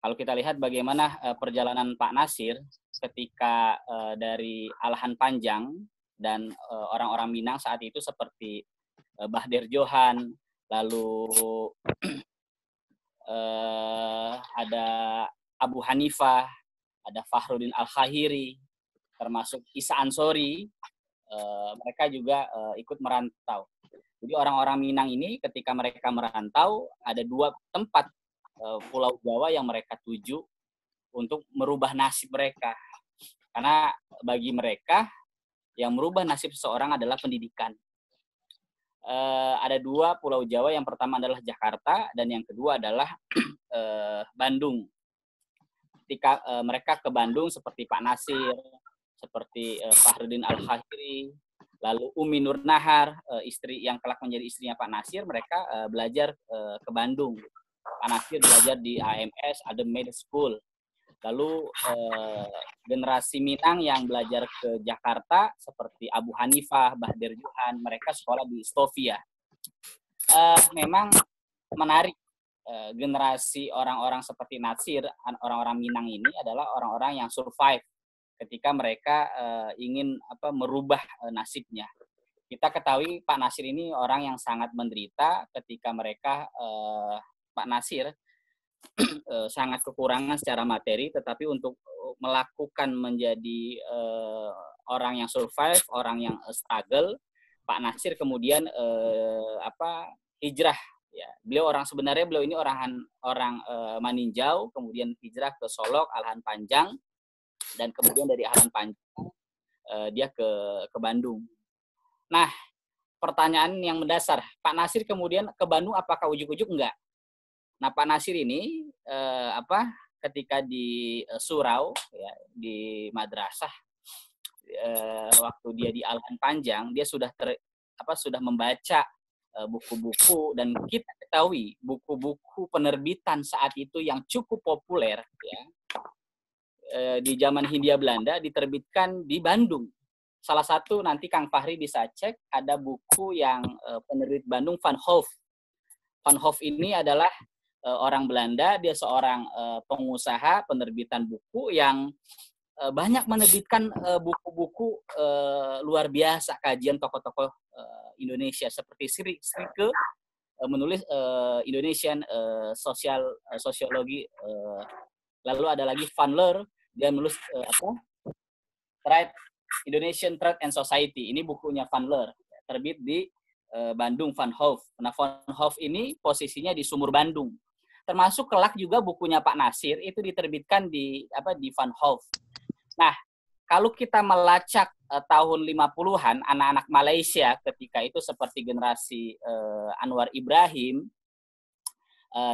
Kalau kita lihat bagaimana perjalanan Pak Nasir ketika dari Alahan Panjang dan orang-orang Minang saat itu seperti Bahder Johan, lalu ada Abu Hanifah, ada Fakhruddin Al-Khahiri, termasuk Isa Ansori, mereka juga ikut merantau. Jadi orang-orang Minang ini ketika mereka merantau, ada dua tempat Pulau Jawa yang mereka tuju untuk merubah nasib mereka. Karena bagi mereka, yang merubah nasib seseorang adalah pendidikan. Ada dua Pulau Jawa, yang pertama adalah Jakarta, dan yang kedua adalah Bandung. Ketika mereka ke Bandung, seperti Pak Nasir, seperti Fakhruddin Al-Khahiri, lalu Umi Nur Nahar, istri yang kelak menjadi istrinya Pak Nasir, mereka belajar ke Bandung. Pak Nasir belajar di AMS, Adem Med School. Lalu generasi Minang yang belajar ke Jakarta seperti Abu Hanifah, Bahder Johan, mereka sekolah di Stovia. Memang menarik, generasi orang-orang seperti Nasir, orang-orang Minang ini adalah orang-orang yang survive ketika mereka ingin merubah nasibnya. Kita ketahui Pak Nasir ini orang yang sangat menderita ketika mereka Pak Nasir sangat kekurangan secara materi, tetapi untuk melakukan menjadi orang yang survive, orang yang struggle, Pak Nasir kemudian hijrah. Ya, sebenarnya beliau ini orang Maninjau, kemudian hijrah ke Solok, Alhan Panjang, dan kemudian dari Alhan Panjang dia ke Bandung. Nah, pertanyaan yang mendasar, Pak Nasir kemudian ke Bandung apakah ujuk-ujuk? Enggak. Nah, Pak Nasir ini ketika di surau, ya, di madrasah, waktu dia di Alhan Panjang, dia sudah membaca buku-buku, dan kita ketahui buku-buku penerbitan saat itu yang cukup populer, ya, di zaman Hindia Belanda diterbitkan di Bandung. Salah satu nanti Kang Fahri bisa cek, ada buku yang penerbit Bandung, Van Hoof. Van Hoof ini adalah orang Belanda, dia seorang pengusaha penerbitan buku yang banyak menerbitkan buku-buku luar biasa, kajian tokoh-tokoh Indonesia seperti Srike menulis Indonesian sosiologi, lalu ada lagi Van Leur, dia menulis Indonesian Trade and Society. Ini bukunya Van Leur, terbit di Bandung, Van Hoof. Nah, Van Hoof ini posisinya di Sumur Bandung. Termasuk kelak juga bukunya Pak Nasir itu diterbitkan di Van Hoof. Nah, kalau kita melacak tahun 50-an, anak-anak Malaysia ketika itu seperti generasi Anwar Ibrahim,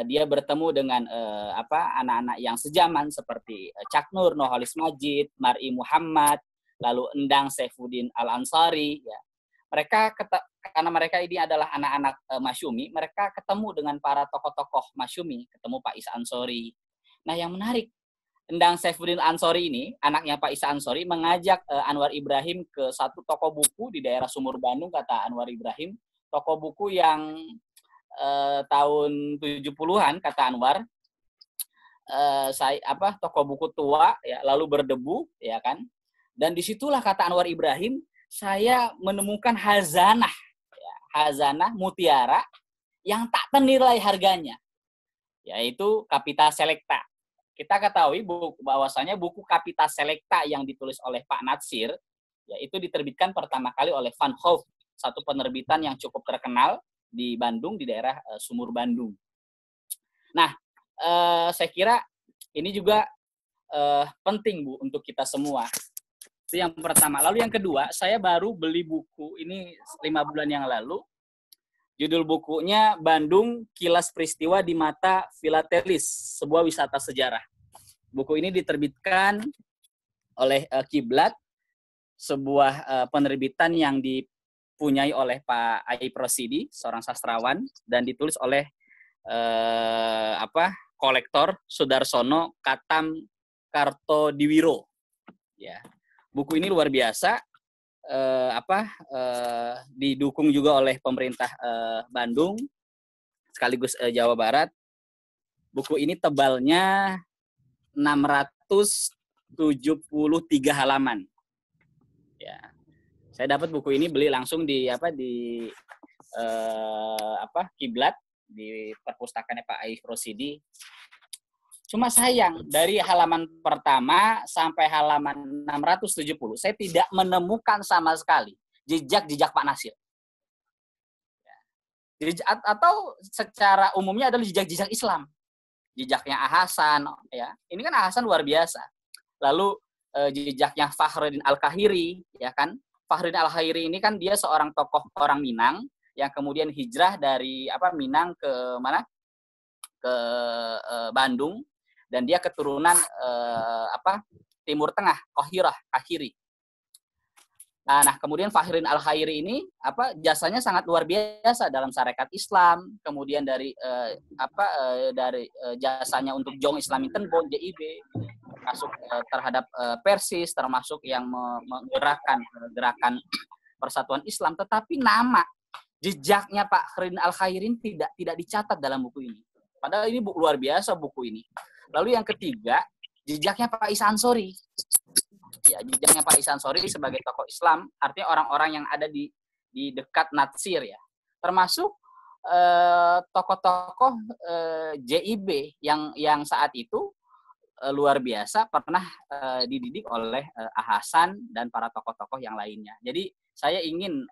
dia bertemu dengan anak-anak yang sejaman seperti Cak Nur, Nurholis Majid, Mar'i Muhammad, lalu Endang Saifuddin Al-Ansari. Ya. Karena mereka ini adalah anak-anak Masyumi, mereka ketemu dengan para tokoh-tokoh Masyumi, ketemu Pak Isa Ansori. Nah, yang menarik, Endang Saifuddin Ansori ini, anaknya Pak Isa Ansori, mengajak Anwar Ibrahim ke satu toko buku di daerah Sumur Bandung, kata Anwar Ibrahim. Toko buku yang tahun 70-an, kata Anwar, toko buku tua, ya, lalu berdebu, ya kan. Dan disitulah, kata Anwar Ibrahim, saya menemukan hazanah, ya, hazanah mutiara yang tak ternilai harganya, yaitu Kapita Selecta. Kita ketahui bahwasanya buku Kapita Selecta yang ditulis oleh Pak Nasir, ya, itu diterbitkan pertama kali oleh Van Hoof, satu penerbitan yang cukup terkenal di Bandung, di daerah Sumur Bandung. Nah, saya kira ini juga penting, Bu, untuk kita semua. Itu yang pertama. Lalu yang kedua, saya baru beli buku ini 5 bulan yang lalu. Judul bukunya Bandung, Kilas Peristiwa di Mata Filatelis, sebuah wisata sejarah. Buku ini diterbitkan oleh Kiblat, sebuah penerbitan yang dipunyai oleh Pak Ai Prosidi, seorang sastrawan, dan ditulis oleh kolektor Sudarsono Katam Kartodiwiro. Ya. Buku ini luar biasa. Didukung juga oleh pemerintah Bandung sekaligus Jawa Barat. Buku ini tebalnya 673 halaman. Ya. Saya dapat buku ini beli langsung di Kiblat, di perpustakaannya Pak Ai Prosidi. Cuma sayang, dari halaman pertama sampai halaman 670, saya tidak menemukan sama sekali jejak-jejak Pak Nasir. Atau secara umumnya adalah jejak-jejak Islam. Jejaknya Ahasan, ya. Ini kan Ahasan luar biasa. Lalu jejaknya Fakhruddin Al-Kahiri, ya kan. Fakhruddin Al-Kahiri ini kan dia seorang tokoh orang Minang yang kemudian hijrah dari Minang ke mana? Ke Bandung. Dan dia keturunan Timur Tengah, Kahiri. Nah, kemudian Fakhruddin Al-Khairi ini jasanya sangat luar biasa dalam syarikat Islam, kemudian dari jasanya untuk Jong Islami Tenbon, JIB, termasuk terhadap Persis, termasuk yang menggerakkan gerakan Persatuan Islam, tetapi nama jejaknya Pak Fakhruddin Al-Khairi tidak dicatat dalam buku ini. Padahal ini luar biasa buku ini. Lalu yang ketiga, jejaknya Pak Isa Ansori. Ya, jejaknya Pak Isa Ansori sebagai tokoh Islam, artinya orang-orang yang ada di dekat Natsir, ya. Termasuk tokoh-tokoh JIB yang saat itu luar biasa pernah dididik oleh Ahasan dan para tokoh-tokoh yang lainnya. Jadi saya ingin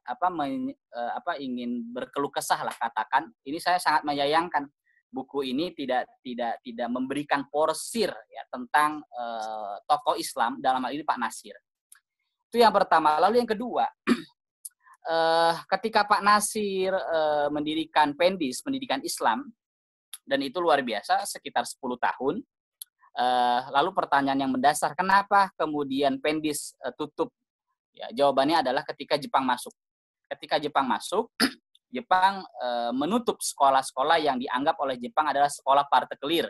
ingin berkeluh kesah lah katakan. Ini saya sangat menyayangkan buku ini tidak memberikan porsir ya tentang tokoh Islam, dalam hal ini Pak Nasir. Itu yang pertama. Lalu yang kedua, ketika Pak Nasir mendirikan Pendis, pendidikan Islam, dan itu luar biasa, sekitar 10 tahun. Lalu pertanyaan yang mendasar, kenapa kemudian Pendis tutup? Ya, jawabannya adalah ketika Jepang masuk. Ketika Jepang masuk, Jepang menutup sekolah-sekolah yang dianggap oleh Jepang adalah sekolah partikelir,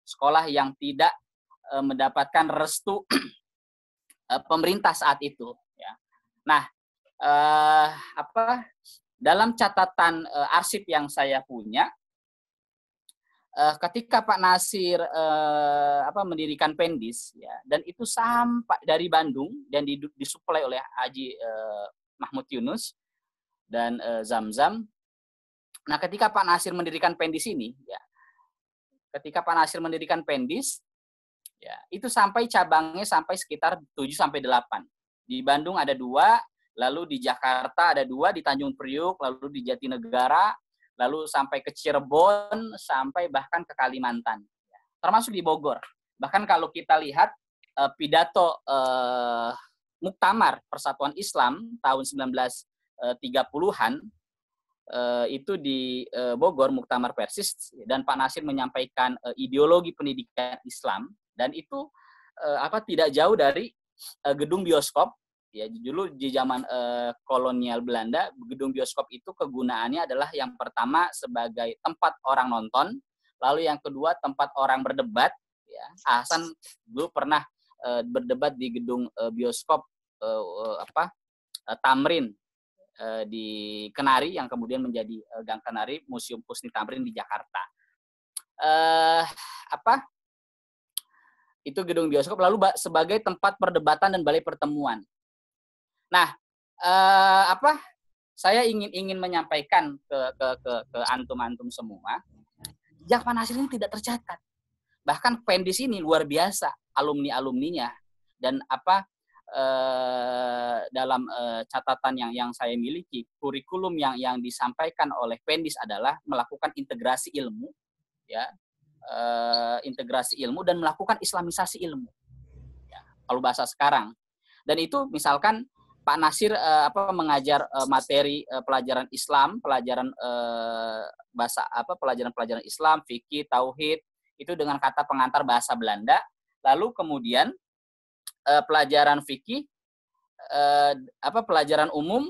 sekolah yang tidak mendapatkan restu pemerintah saat itu. Ya. Nah, dalam catatan arsip yang saya punya, ketika Pak Nasir mendirikan Pendis, ya, dan itu sampai dari Bandung dan disuplai oleh Haji Mahmud Yunus dan Zamzam. Nah, ketika Pak Nasir mendirikan Pendis ini, ya, ya, itu sampai cabangnya sampai sekitar 7-8. Di Bandung ada 2, lalu di Jakarta ada 2, di Tanjung Priuk, lalu di Jatinegara, lalu sampai ke Cirebon, sampai bahkan ke Kalimantan, termasuk di Bogor. Bahkan kalau kita lihat pidato Muktamar Persatuan Islam tahun 1930-an, itu di Bogor, Muktamar Persis, dan Pak Nasir menyampaikan ideologi pendidikan Islam, dan itu tidak jauh dari gedung bioskop. Ya, dulu di zaman kolonial Belanda, gedung bioskop itu kegunaannya adalah yang pertama sebagai tempat orang nonton, lalu yang kedua tempat orang berdebat. Ya, Hasan dulu pernah berdebat di gedung bioskop Tamrin di Kenari, yang kemudian menjadi Gang Kenari, Museum Husni Tamrin di Jakarta. Itu gedung bioskop, lalu sebagai tempat perdebatan dan balai pertemuan. Nah, saya ingin menyampaikan ke antum-antum semua, jejak Pak Nasir ini tidak tercatat. Bahkan Pendis ini luar biasa alumni-alumninya, dan dalam catatan yang saya miliki, kurikulum yang disampaikan oleh Pendis adalah melakukan integrasi ilmu, ya, integrasi ilmu dan melakukan islamisasi ilmu, ya, kalau bahasa sekarang. Dan itu misalkan Pak Nasir mengajar materi pelajaran Islam, pelajaran pelajaran Islam, fikih, tauhid, itu dengan kata pengantar bahasa Belanda. Lalu kemudian pelajaran fikih, pelajaran umum,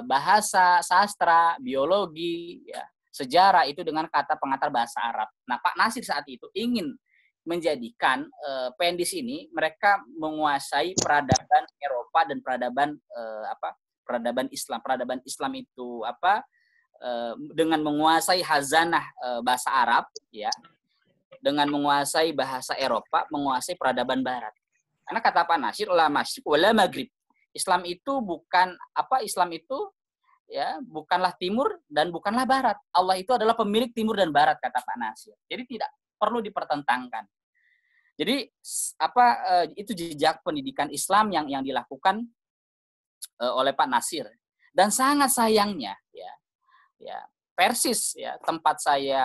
bahasa, sastra, biologi, ya, sejarah, itu dengan kata pengantar bahasa Arab. Nah, Pak Nasir saat itu ingin menjadikan Pendis ini mereka menguasai peradaban Eropa dan peradaban Islam. Peradaban Islam itu dengan menguasai hazanah bahasa Arab, ya, dengan menguasai bahasa Eropa, menguasai peradaban Barat. Karena kata Pak Nasir, la masyriq wala maghrib. Islam itu bukan Islam itu, ya, bukanlah timur dan bukanlah barat. Allah itu adalah pemilik timur dan barat, kata Pak Nasir. Jadi tidak perlu dipertentangkan. Jadi itu jejak pendidikan Islam yang dilakukan oleh Pak Nasir. Dan sangat sayangnya, ya Persis, ya, tempat saya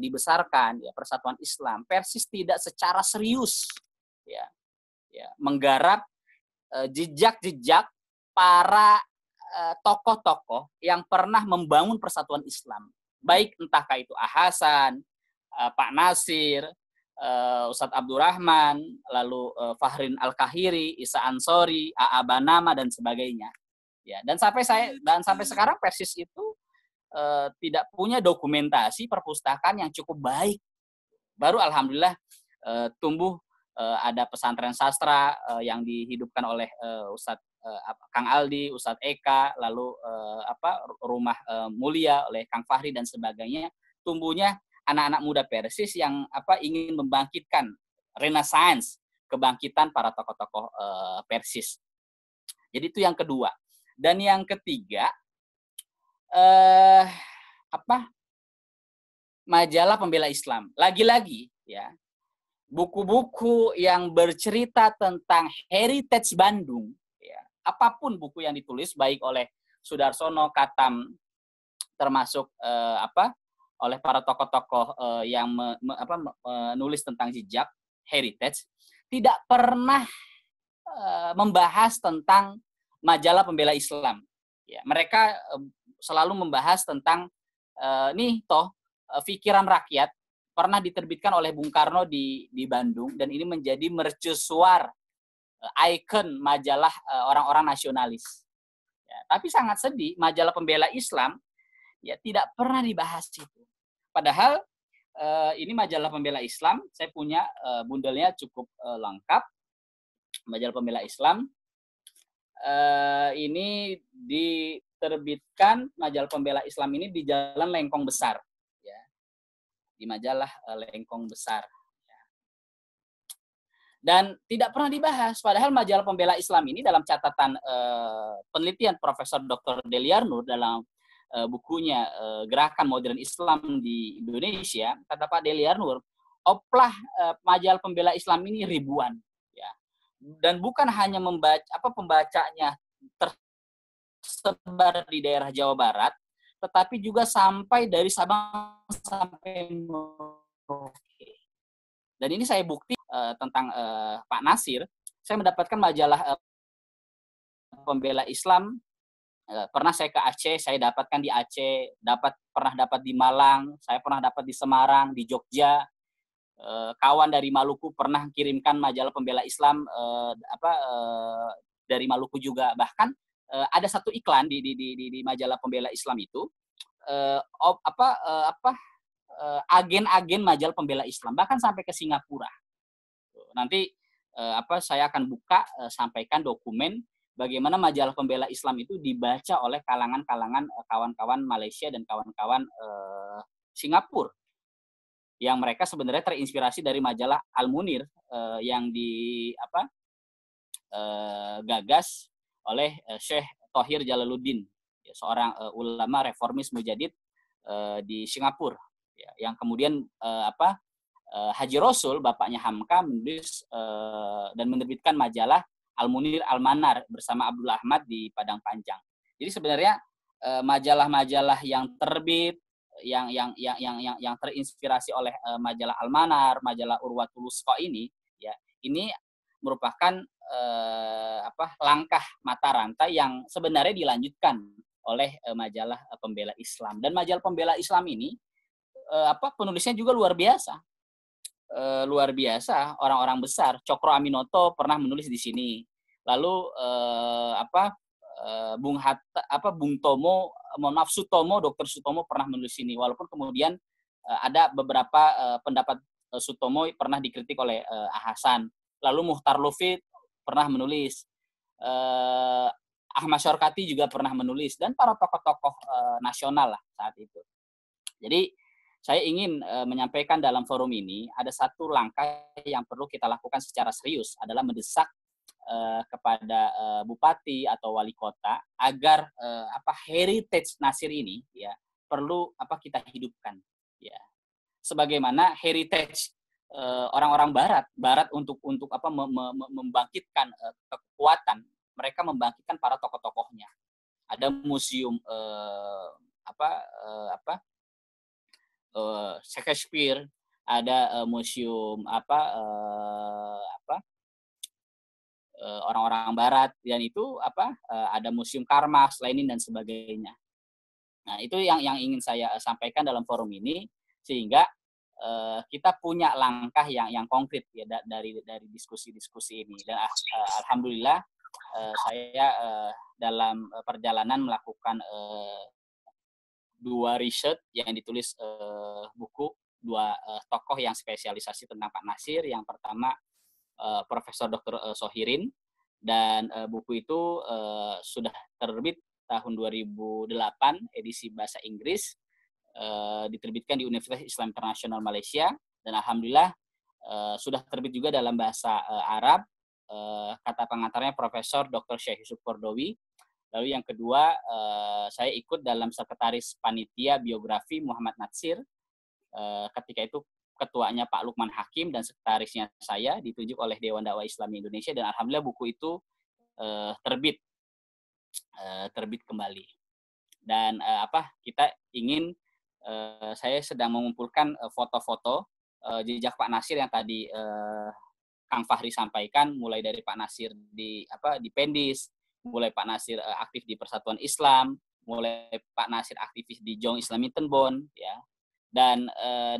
dibesarkan, ya, Persatuan Islam, Persis tidak secara serius, ya, menggarap jejak-jejak para tokoh-tokoh yang pernah membangun Persatuan Islam. Baik entahkah itu Hasan, Pak Nasir, Ustadz Abdurrahman, lalu Fahrin Al-Kahiri, Isa Ansori, A.A. Banama, dan sebagainya. Ya, dan sampai sekarang Persis itu tidak punya dokumentasi perpustakaan yang cukup baik. Baru alhamdulillah tumbuh ada pesantren sastra yang dihidupkan oleh Ustadz Kang Aldi, Ustadz Eka, lalu rumah mulia oleh Kang Fahri dan sebagainya. Tumbuhnya anak-anak muda Persis yang ingin membangkitkan renaissance, kebangkitan para tokoh-tokoh Persis. Jadi itu yang kedua. Dan yang ketiga, majalah pembela Islam. Lagi-lagi, ya, buku-buku yang bercerita tentang heritage Bandung, ya, apapun buku yang ditulis baik oleh Sudarsono, Katam, termasuk oleh para tokoh-tokoh yang menulis tentang jejak heritage, tidak pernah membahas tentang majalah pembela Islam. Ya, mereka selalu membahas tentang pikiran rakyat pernah diterbitkan oleh Bung Karno di Bandung, dan ini menjadi mercusuar ikon majalah orang-orang nasionalis. Ya, tapi sangat sedih, majalah pembela Islam ya tidak pernah dibahas itu. Padahal ini majalah pembela Islam, saya punya bundelnya cukup lengkap. Majalah pembela Islam ini diterbitkan, majalah pembela Islam ini di Jalan Lengkong Besar, ya, di majalah Lengkong Besar. Dan tidak pernah dibahas. Padahal majalah pembela Islam ini dalam catatan penelitian Profesor Dr. Deliar Nur dalam bukunya Gerakan Modern Islam di Indonesia, kata Pak Deliar Nur, oplah majalah pembela Islam ini ribuan, ya. Dan bukan hanya pembacanya tersebar di daerah Jawa Barat, tetapi juga sampai dari Sabang sampai Merauke. Dan ini saya bukti tentang Pak Nasir. Saya mendapatkan majalah pembela Islam. Pernah saya ke Aceh, saya dapatkan di Aceh, pernah dapat di Malang, saya pernah dapat di Semarang, di Jogja. Kawan dari Maluku pernah kirimkan majalah pembela Islam dari Maluku juga. Bahkan ada satu iklan di majalah pembela Islam itu, agen-agen majalah pembela Islam, bahkan sampai ke Singapura. Nanti saya akan buka, sampaikan dokumen bagaimana majalah pembela Islam itu dibaca oleh kalangan-kalangan kawan-kawan Malaysia dan kawan-kawan Singapura, yang mereka sebenarnya terinspirasi dari majalah Al-Munir yang gagas oleh Syekh Thohir Jalaluddin, seorang ulama reformis mujadid di Singapura, ya, yang kemudian Haji Rasul, bapaknya Hamka, menulis dan menerbitkan majalah Al-Munir Al-Manar bersama Abdul Ahmad di Padang Panjang. Jadi sebenarnya majalah-majalah yang terbit yang terinspirasi oleh majalah Al-Manar, majalah Urwatul Wusqa ini, ya, ini merupakan langkah mata rantai yang sebenarnya dilanjutkan oleh majalah pembela Islam. Dan majalah pembela Islam ini penulisnya juga luar biasa. Orang-orang besar. Cokro Aminoto pernah menulis di sini. Lalu Bung Tomo, Sutomo, Dr. Sutomo pernah menulis sini. Walaupun kemudian ada beberapa pendapat Sutomo pernah dikritik oleh Hasan. Lalu Muhtar Lufit pernah menulis. Ahmad Syarkati juga pernah menulis, dan para tokoh-tokoh nasional lah saat itu. Jadi saya ingin menyampaikan dalam forum ini ada satu langkah yang perlu kita lakukan secara serius, adalah mendesak kepada bupati atau wali kota agar heritage Nasir ini, ya, perlu kita hidupkan, ya. Sebagaimana heritage orang-orang barat untuk membangkitkan kekuatan, mereka membangkitkan para tokoh-tokohnya. Ada museum Shakespeare, ada museum orang-orang barat, dan itu ada museum Karl Marx, Lenin, dan sebagainya. Nah, itu yang ingin saya sampaikan dalam forum ini, sehingga kita punya langkah yang konkret, ya, dari diskusi-diskusi ini. Dan alhamdulillah saya dalam perjalanan melakukan 2 riset yang ditulis buku 2 tokoh yang spesialisasi tentang Pak Nasir. Yang pertama Profesor Dr. Sohirin, dan buku itu sudah terbit tahun 2008 edisi bahasa Inggris, diterbitkan di Universitas Islam Internasional Malaysia, dan alhamdulillah sudah terbit juga dalam bahasa Arab. Kata pengantarnya Profesor Dr. Syekh Yusuf Kordowi. Lalu yang kedua, saya ikut dalam sekretaris panitia biografi Muhammad Natsir. Ketika itu ketuanya Pak Lukman Hakim dan sekretarisnya saya, ditunjuk oleh Dewan Dakwah Islam Indonesia, dan alhamdulillah buku itu terbit terbit kembali. Dan kita ingin saya sedang mengumpulkan foto-foto jejak Pak Nasir yang tadi Kang Fahri sampaikan, mulai dari Pak Nasir di Pendis, mulai Pak Nasir aktif di Persatuan Islam, mulai Pak Nasir aktivis di Jong Islamintenbond, ya. Dan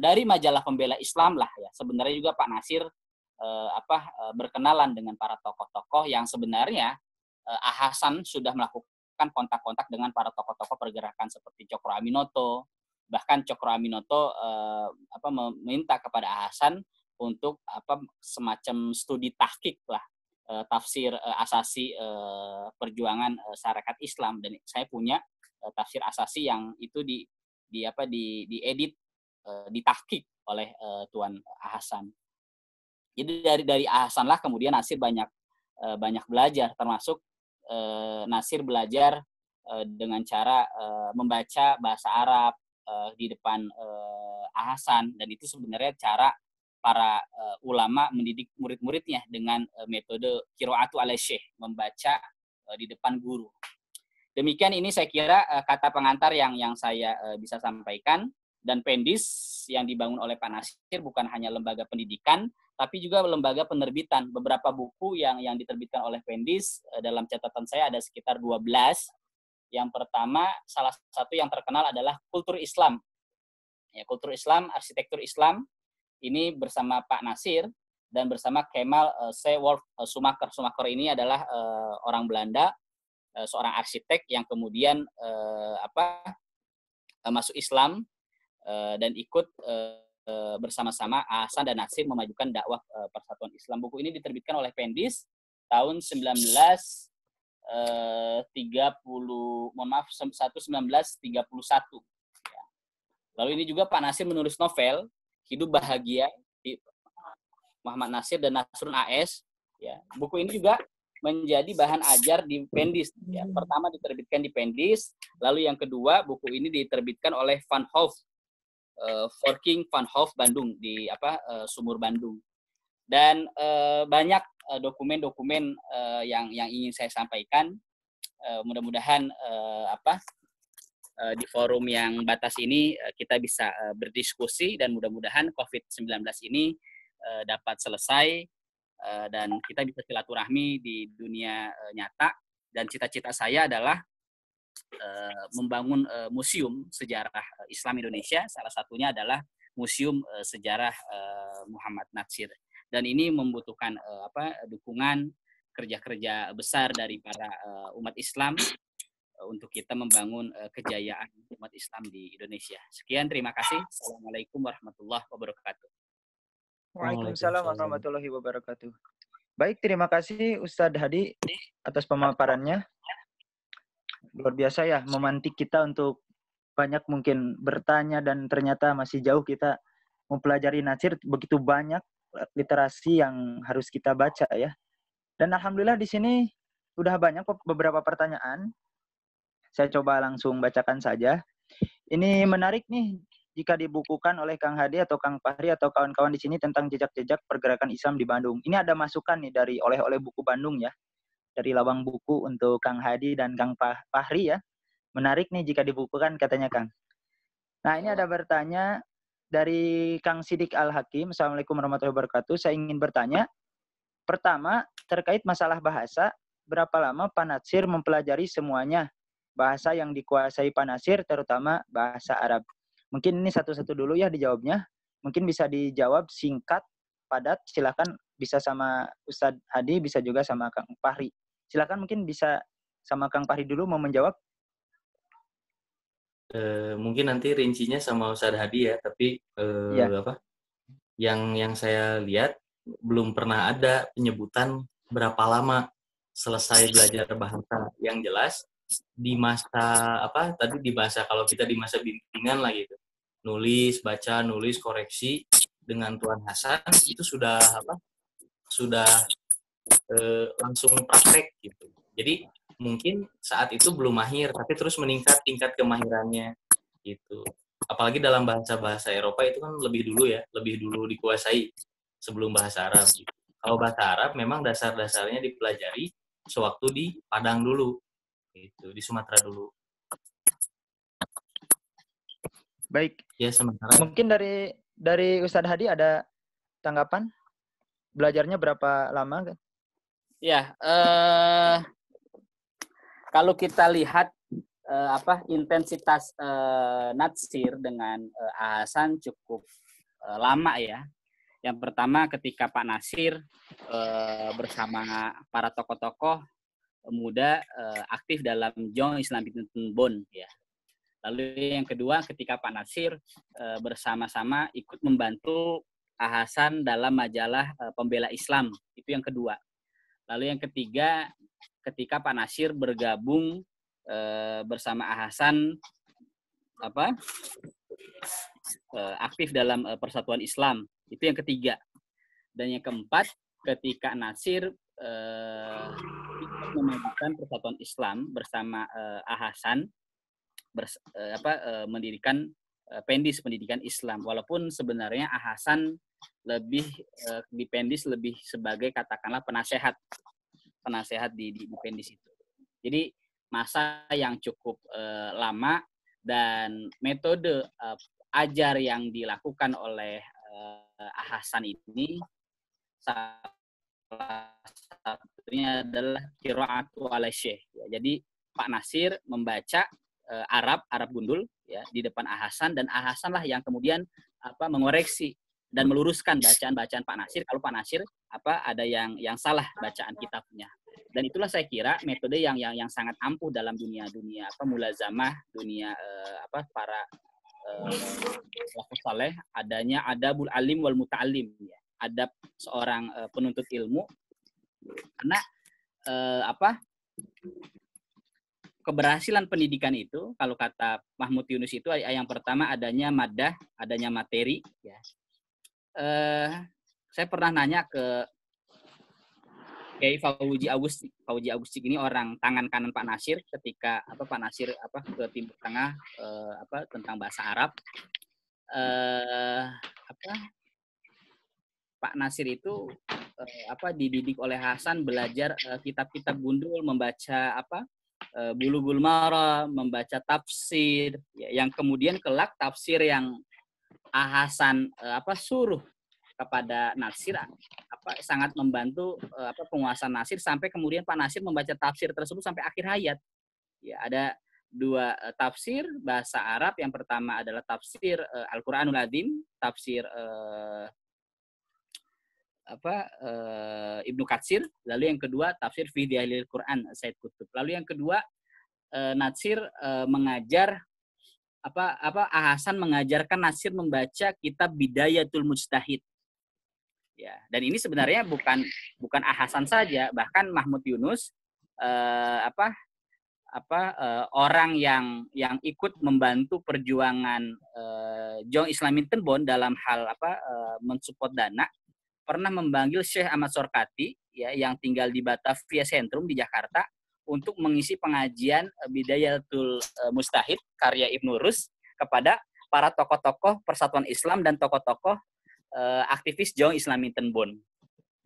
dari majalah Pembela Islam lah ya, sebenarnya juga Pak Nasir berkenalan dengan para tokoh-tokoh yang sebenarnya Hasan sudah melakukan kontak-kontak dengan para tokoh-tokoh pergerakan seperti Cokro Aminoto. Bahkan Cokro Aminoto meminta kepada Hasan untuk semacam studi tahqiq lah, tafsir asasi perjuangan syarikat Islam, dan saya punya tafsir asasi yang itu diedit, ditahqiq oleh Tuan Hasan. Jadi dari Hasan lah kemudian Nasir banyak belajar, termasuk Nasir belajar dengan cara membaca bahasa Arab di depan Hasan, dan itu sebenarnya cara para ulama mendidik murid-muridnya dengan metode qiraatu ala syekh, membaca di depan guru. Demikian ini saya kira kata pengantar yang saya bisa sampaikan. Dan Pendis yang dibangun oleh Pak Nasir bukan hanya lembaga pendidikan, tapi juga lembaga penerbitan. Beberapa buku yang diterbitkan oleh Pendis, dalam catatan saya ada sekitar 12. Yang pertama, salah satu yang terkenal adalah Kultur Islam. Ya, Kultur Islam, Arsitektur Islam. Ini bersama Pak Nasir dan bersama Kemal Sewolf Schumacher. Schumacher ini adalah orang Belanda, seorang arsitek yang kemudian masuk Islam dan ikut bersama-sama Hasan dan Nasir memajukan dakwah Persatuan Islam. Buku ini diterbitkan oleh Pendis tahun 1931. Ya. Lalu ini juga Pak Nasir menulis novel Hidup Bahagia, Muhammad Nasir dan Nasrun AS. Ya. Buku ini juga menjadi bahan ajar di Pendis. Ya. Pertama diterbitkan di Pendis, lalu yang kedua buku ini diterbitkan oleh Van Hoof, Forking Van Hoof Bandung di Sumur Bandung. Dan banyak dokumen-dokumen yang ingin saya sampaikan. Mudah-mudahan di forum yang batas ini kita bisa berdiskusi, dan mudah-mudahan COVID-19 ini dapat selesai dan kita bisa silaturahmi di dunia nyata. Dan cita-cita saya adalah membangun museum sejarah Islam Indonesia. Salah satunya adalah museum sejarah Muhammad Nasir. Dan ini membutuhkan dukungan kerja-kerja besar dari para umat Islam untuk kita membangun kejayaan umat Islam di Indonesia. Sekian, terima kasih. Assalamualaikum warahmatullahi wabarakatuh. Waalaikumsalam warahmatullahi wabarakatuh. Baik, terima kasih Ustadz Hadi atas pemaparannya. Luar biasa ya, memantik kita untuk banyak mungkin bertanya, dan ternyata masih jauh kita mempelajari Nasir. Begitu banyak literasi yang harus kita baca ya. Dan alhamdulillah di sini sudah banyak beberapa pertanyaan. Saya coba langsung bacakan saja. Ini menarik nih jika dibukukan oleh Kang Hadi atau Kang Fahri atau kawan-kawan di sini tentang jejak-jejak pergerakan Islam di Bandung. Ini ada masukan nih dari oleh-oleh buku Bandung ya. Dari Lawang Buku untuk Kang Hadi dan Kang Fahri ya. Menarik nih jika dibukukan katanya Kang. Nah, ini ada bertanya dari Kang Sidik Al-Hakim. Assalamualaikum warahmatullahi wabarakatuh. Saya ingin bertanya, pertama terkait masalah bahasa, berapa lama Pak Nasir mempelajari semuanya bahasa yang dikuasai Pak Nasir, terutama bahasa Arab? Mungkin ini satu-satu dulu ya dijawabnya. Mungkin bisa dijawab singkat, padat. Silakan, bisa sama Ustadz Hadi, bisa juga sama Kang Fahri. Silakan, mungkin bisa sama Kang Fahri dulu mau menjawab. Mungkin nanti rincinya sama Ustadz Hadi ya, tapi yang saya lihat belum pernah ada penyebutan berapa lama selesai belajar bahasa. Yang jelas di masa tadi di bahasa, kalau kita di masa bimbingan lah gitu, nulis, baca, nulis, koreksi dengan Tuan Hasan itu sudah langsung praktek gitu. Jadi mungkin saat itu belum mahir, tapi terus meningkat tingkat kemahirannya gitu. Apalagi dalam bahasa-bahasa Eropa itu kan lebih dulu dikuasai sebelum bahasa Arab gitu. Kalau bahasa Arab memang dasar-dasarnya dipelajari sewaktu di Padang dulu. Itu di Sumatera dulu. Baik, Ya sementara mungkin dari Ustadz Hadi ada tanggapan? Belajarnya berapa lama kan? Ya, kalau kita lihat intensitas natsir dengan Hasan cukup lama ya. Yang pertama ketika Pak Nasir bersama para tokoh-tokoh muda aktif dalam Jong Islamic Bond ya. Lalu yang kedua ketika Pak Nasir bersama-sama ikut membantu Hasan dalam majalah Pembela Islam, itu yang kedua. Lalu yang ketiga ketika Pak Nasir bergabung bersama Hasan aktif dalam Persatuan Islam, itu yang ketiga. Dan yang keempat ketika Nasir memajukan Persatuan Islam bersama Hasan mendirikan Pendis Pendidikan Islam, walaupun sebenarnya Hasan lebih di Pendis lebih sebagai katakanlah penasehat di Pendis itu. Jadi masa yang cukup lama dan metode ajar yang dilakukan oleh Hasan ini salah satunya adalah qiraatu ala syekh. Ya, jadi Pak Nasir membaca Arab gundul ya di depan Hasan, dan Hasan lah yang kemudian mengoreksi dan meluruskan bacaan-bacaan Pak Nasir kalau Pak Nasir ada yang salah bacaan kitabnya. Dan itulah saya kira metode yang sangat ampuh dalam dunia mulazamah, dunia para salafus saleh, adanya adabul alim wal muta'allim ya. Adab seorang penuntut ilmu, karena keberhasilan pendidikan itu kalau kata Mahmud Yunus itu yang pertama adanya madah, adanya materi ya. Saya pernah nanya ke Kiai Fauji Agustik ini orang tangan kanan Pak Nasir ketika Pak Nasir ke Timur Tengah tentang bahasa Arab. Pak Nasir itu dididik oleh Hasan belajar kitab-kitab gundul, membaca Bulughul Maram, membaca tafsir ya, yang kemudian kelak tafsir yang Hasan suruh kepada Nasir sangat membantu penguasaan Nasir, sampai kemudian Pak Nasir membaca tafsir tersebut sampai akhir hayat. Ya, ada dua tafsir bahasa Arab. Yang pertama adalah tafsir Al-Qur'anul Azim, tafsir Ibnu Katsir. Lalu yang kedua tafsir Fi Dhialil Quran Said Qutb. Lalu yang kedua Nasir mengajar Hasan mengajarkan Nasir membaca kitab Bidayatul Mujtahid. Ya, dan ini sebenarnya bukan Hasan saja, bahkan Mahmud Yunus orang yang ikut membantu perjuangan Jong Islamic Bond dalam hal mensupport dana, pernah memanggil Syekh Ahmad Sorkati ya, yang tinggal di Batavia Sentrum di Jakarta untuk mengisi pengajian Bidayatul Mujtahid karya Ibnu Rus kepada para tokoh-tokoh Persatuan Islam dan tokoh-tokoh aktivis Jong Islamic Bond.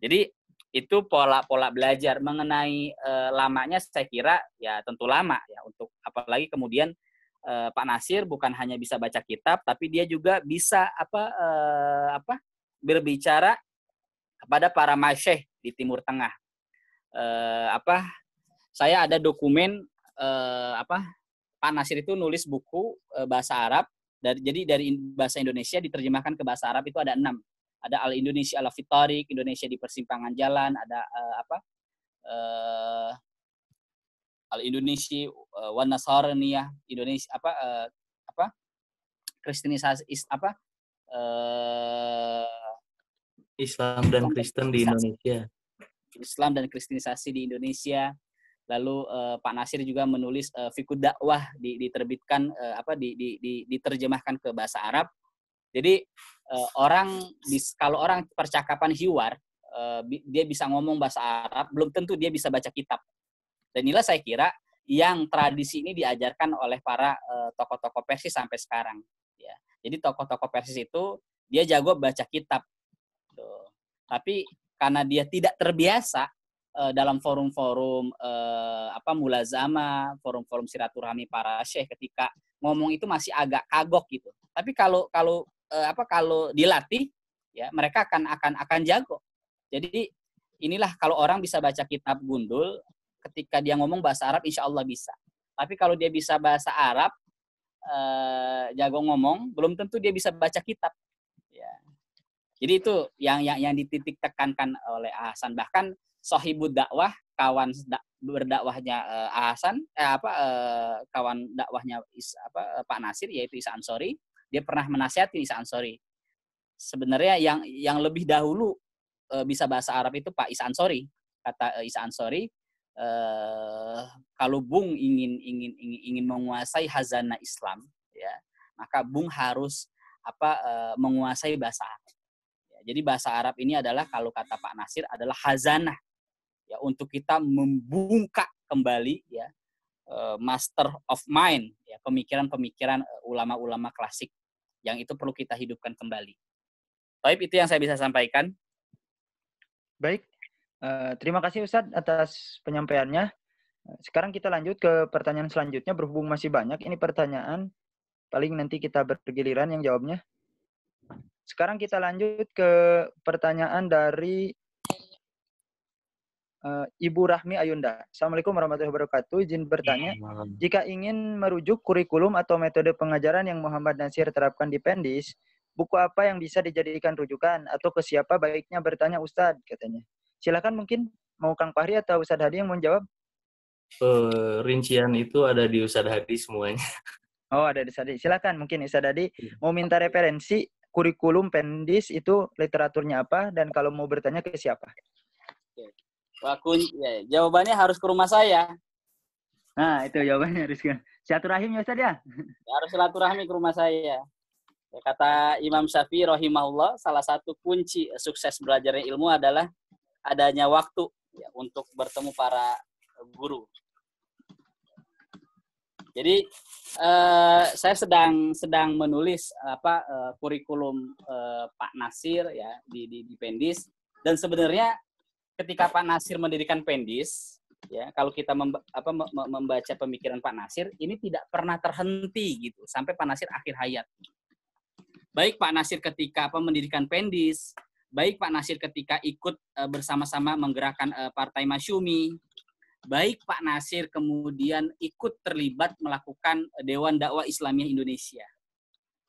Jadi itu pola belajar mengenai lamanya, saya kira ya tentu lama ya, untuk apalagi kemudian Pak Nasir bukan hanya bisa baca kitab, tapi dia juga bisa berbicara kepada para masyayikh di Timur Tengah. Saya ada dokumen Pak Nasir itu nulis buku bahasa Arab. Jadi dari bahasa Indonesia diterjemahkan ke bahasa Arab itu ada 6. Ada Al-Indonesia Al-Fitarik, Indonesia di Persimpangan Jalan, ada Al-Indonesia Wan Nasraniyah, Indonesia Kristenisasi Islam dan Kristen di Indonesia. Islam dan Kristenisasi di Indonesia. Lalu Pak Nasir juga menulis Fiqh Dakwah, diterbitkan diterjemahkan ke bahasa Arab. Jadi kalau orang percakapan hiwar, dia bisa ngomong bahasa Arab, belum tentu dia bisa baca kitab. Dan inilah saya kira yang tradisi ini diajarkan oleh para tokoh-tokoh Persis sampai sekarang. Ya. Jadi tokoh-tokoh Persis itu dia jago baca kitab. Tuh. Tapi karena dia tidak terbiasa dalam forum-forum mulazama, forum-forum silaturahmi para syekh ketika ngomong itu masih agak kagok gitu. Tapi kalau dilatih ya mereka akan jago. Jadi inilah kalau orang bisa baca kitab Gundul, ketika dia ngomong bahasa Arab insya Allah bisa. Tapi kalau dia bisa bahasa Arab jago ngomong, belum tentu dia bisa baca kitab. Ya. Jadi itu yang dititik tekankan oleh Hasan. Bahkan Sohibud dakwah, kawan berdakwahnya Hasan, kawan dakwahnya Pak Nasir yaitu Isa Ansori, dia pernah menasihati Isa Ansori. Sebenarnya yang lebih dahulu bisa bahasa Arab itu Pak Isa Ansori. Kata Isa Ansori, kalau Bung ingin menguasai hazanah Islam, ya, maka Bung harus menguasai bahasa Arab. Ya, jadi bahasa Arab ini adalah kalau kata Pak Nasir adalah hazanah. Ya, untuk kita membungkak kembali ya master of mind ya pemikiran-pemikiran ulama-ulama klasik yang itu perlu kita hidupkan kembali. Baik, itu yang saya bisa sampaikan. Baik, terima kasih Ustadz atas penyampaiannya. Sekarang kita lanjut ke pertanyaan selanjutnya, berhubung masih banyak ini pertanyaan, paling nanti kita bergiliran yang jawabnya. Sekarang kita lanjut ke pertanyaan dari Ibu Rahmi Ayunda. Assalamualaikum warahmatullahi wabarakatuh. Izin bertanya, jika ingin merujuk kurikulum atau metode pengajaran yang Muhammad Nasir terapkan di Pendis, buku apa yang bisa dijadikan rujukan atau ke siapa baiknya bertanya Ustadz katanya. Silakan mungkin mau Kang Fahri atau Ustadz Hadi yang mau jawab. Rincian itu ada di Ustadz Hadi semuanya. Oh, ada di Ustadz Hadi. Silakan mungkin Ustadz Hadi mau minta referensi kurikulum Pendis itu literaturnya apa dan kalau mau bertanya ke siapa. Jawabannya harus ke rumah saya. Nah, itu jawabannya harus ke silaturahim ya Ustaz ya. Harus silaturahmi ke rumah saya. Ya, kata Imam Syafi'i rahimahullah, salah satu kunci sukses belajarnya ilmu adalah adanya waktu ya, untuk bertemu para guru. Jadi saya sedang menulis kurikulum Pak Nasir ya di Pendis, dan sebenarnya ketika Pak Nasir mendirikan Pendis, ya kalau kita membaca pemikiran Pak Nasir, ini tidak pernah terhenti gitu sampai Pak Nasir akhir hayat. Baik Pak Nasir ketika mendirikan Pendis, baik Pak Nasir ketika ikut bersama-sama menggerakkan Partai Masyumi, baik Pak Nasir kemudian ikut terlibat melakukan Dewan Dakwah Islamiyah Indonesia.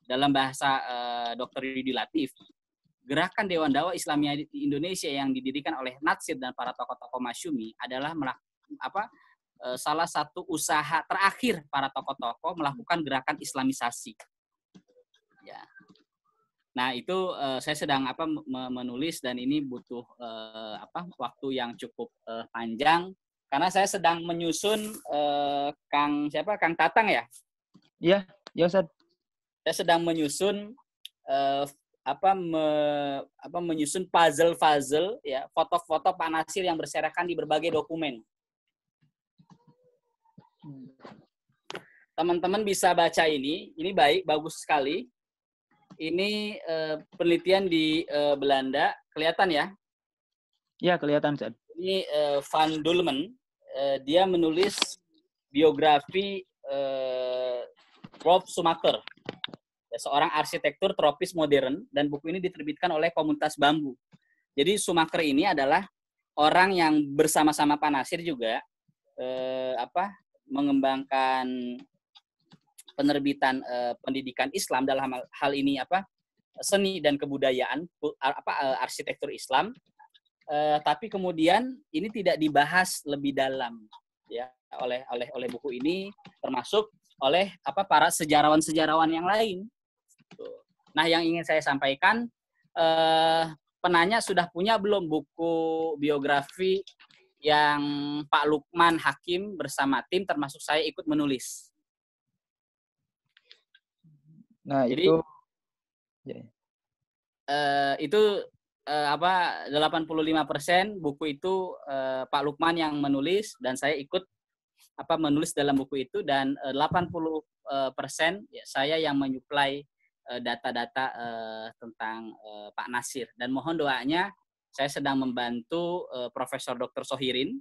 Dalam bahasa Dr. Yudi Latif, gerakan Dewan Dakwah Islamiyah Indonesia yang didirikan oleh Nasir dan para tokoh-tokoh Masyumi adalah salah satu usaha terakhir para tokoh-tokoh melakukan gerakan Islamisasi. Ya. Nah, itu saya sedang menulis dan ini butuh waktu yang cukup panjang karena saya sedang menyusun Kang Tatang ya? Iya, ya Ustaz. Saya sedang menyusun menyusun puzzle ya, foto-foto Pak Nasir yang berserakan di berbagai dokumen. Teman-teman bisa baca ini bagus sekali. Ini penelitian di Belanda, kelihatan ya? Iya, kelihatan Ustaz. Ini Van Dulmen, dia menulis biografi Rolf Schumacher, seorang arsitektur tropis modern, dan buku ini diterbitkan oleh Komunitas Bambu. Jadi Schumacher ini adalah orang yang bersama-sama Pak Nasir juga mengembangkan penerbitan pendidikan Islam dalam hal ini seni dan kebudayaan arsitektur Islam, tapi kemudian ini tidak dibahas lebih dalam ya oleh buku ini, termasuk oleh para sejarawan-sejarawan yang lain. Nah, yang ingin saya sampaikan, penanya sudah punya belum buku biografi yang Pak Lukman Hakim bersama tim termasuk saya ikut menulis? Nah, jadi, itu 85% buku itu Pak Lukman yang menulis dan saya ikut menulis dalam buku itu, dan 80% ya, saya yang menyuplai data-data tentang Pak Nasir, dan mohon doanya saya sedang membantu Profesor Dr. Sohirin,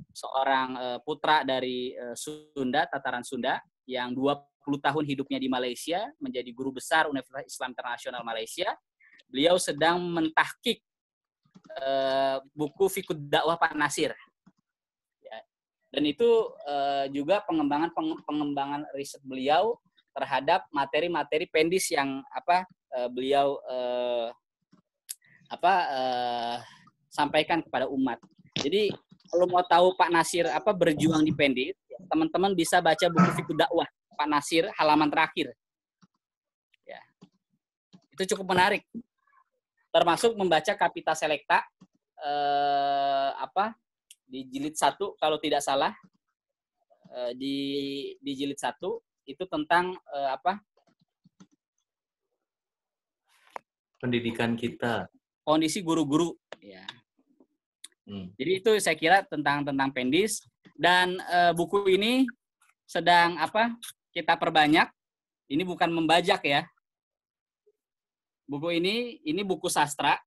seorang putra dari Sunda, tataran Sunda, yang 20 tahun hidupnya di Malaysia, menjadi guru besar Universitas Islam Internasional Malaysia. Beliau sedang mentahqiq buku Fiqh Dakwah Pak Nasir. Ya. Dan itu juga pengembangan riset beliau terhadap materi-materi pendis yang beliau sampaikan kepada umat. Jadi kalau mau tahu Pak Nasir berjuang di pendis, teman-teman bisa baca buku Fiqh Dakwah Pak Nasir halaman terakhir. Ya. Itu cukup menarik. Termasuk membaca Kapita Selecta di jilid 1 kalau tidak salah, di jilid 1 itu tentang pendidikan kita, kondisi guru-guru, ya. Jadi itu saya kira tentang pendis, dan buku ini sedang kita perbanyak. Ini bukan membajak ya. Buku ini buku sastra,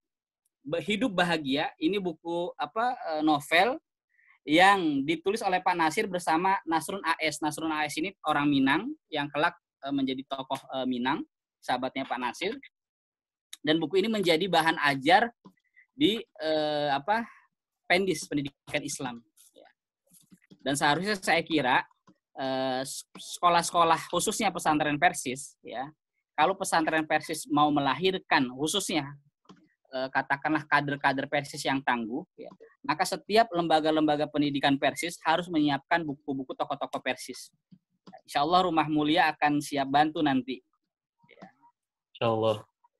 Hidup Bahagia. Ini buku novel yang ditulis oleh Pak Nasir bersama Nasrun AS. Nasrun AS ini orang Minang yang kelak menjadi tokoh Minang, sahabatnya Pak Nasir. Dan buku ini menjadi bahan ajar di pendis pendidikan Islam. Dan seharusnya saya kira sekolah-sekolah khususnya pesantren Persis, ya, kalau pesantren Persis mau melahirkan khususnya katakanlah kader-kader Persis yang tangguh, ya, maka setiap lembaga-lembaga pendidikan Persis harus menyiapkan buku-buku tokoh-tokoh Persis. Insya Allah Rumah Mulia akan siap bantu nanti. Ya. Insya Allah.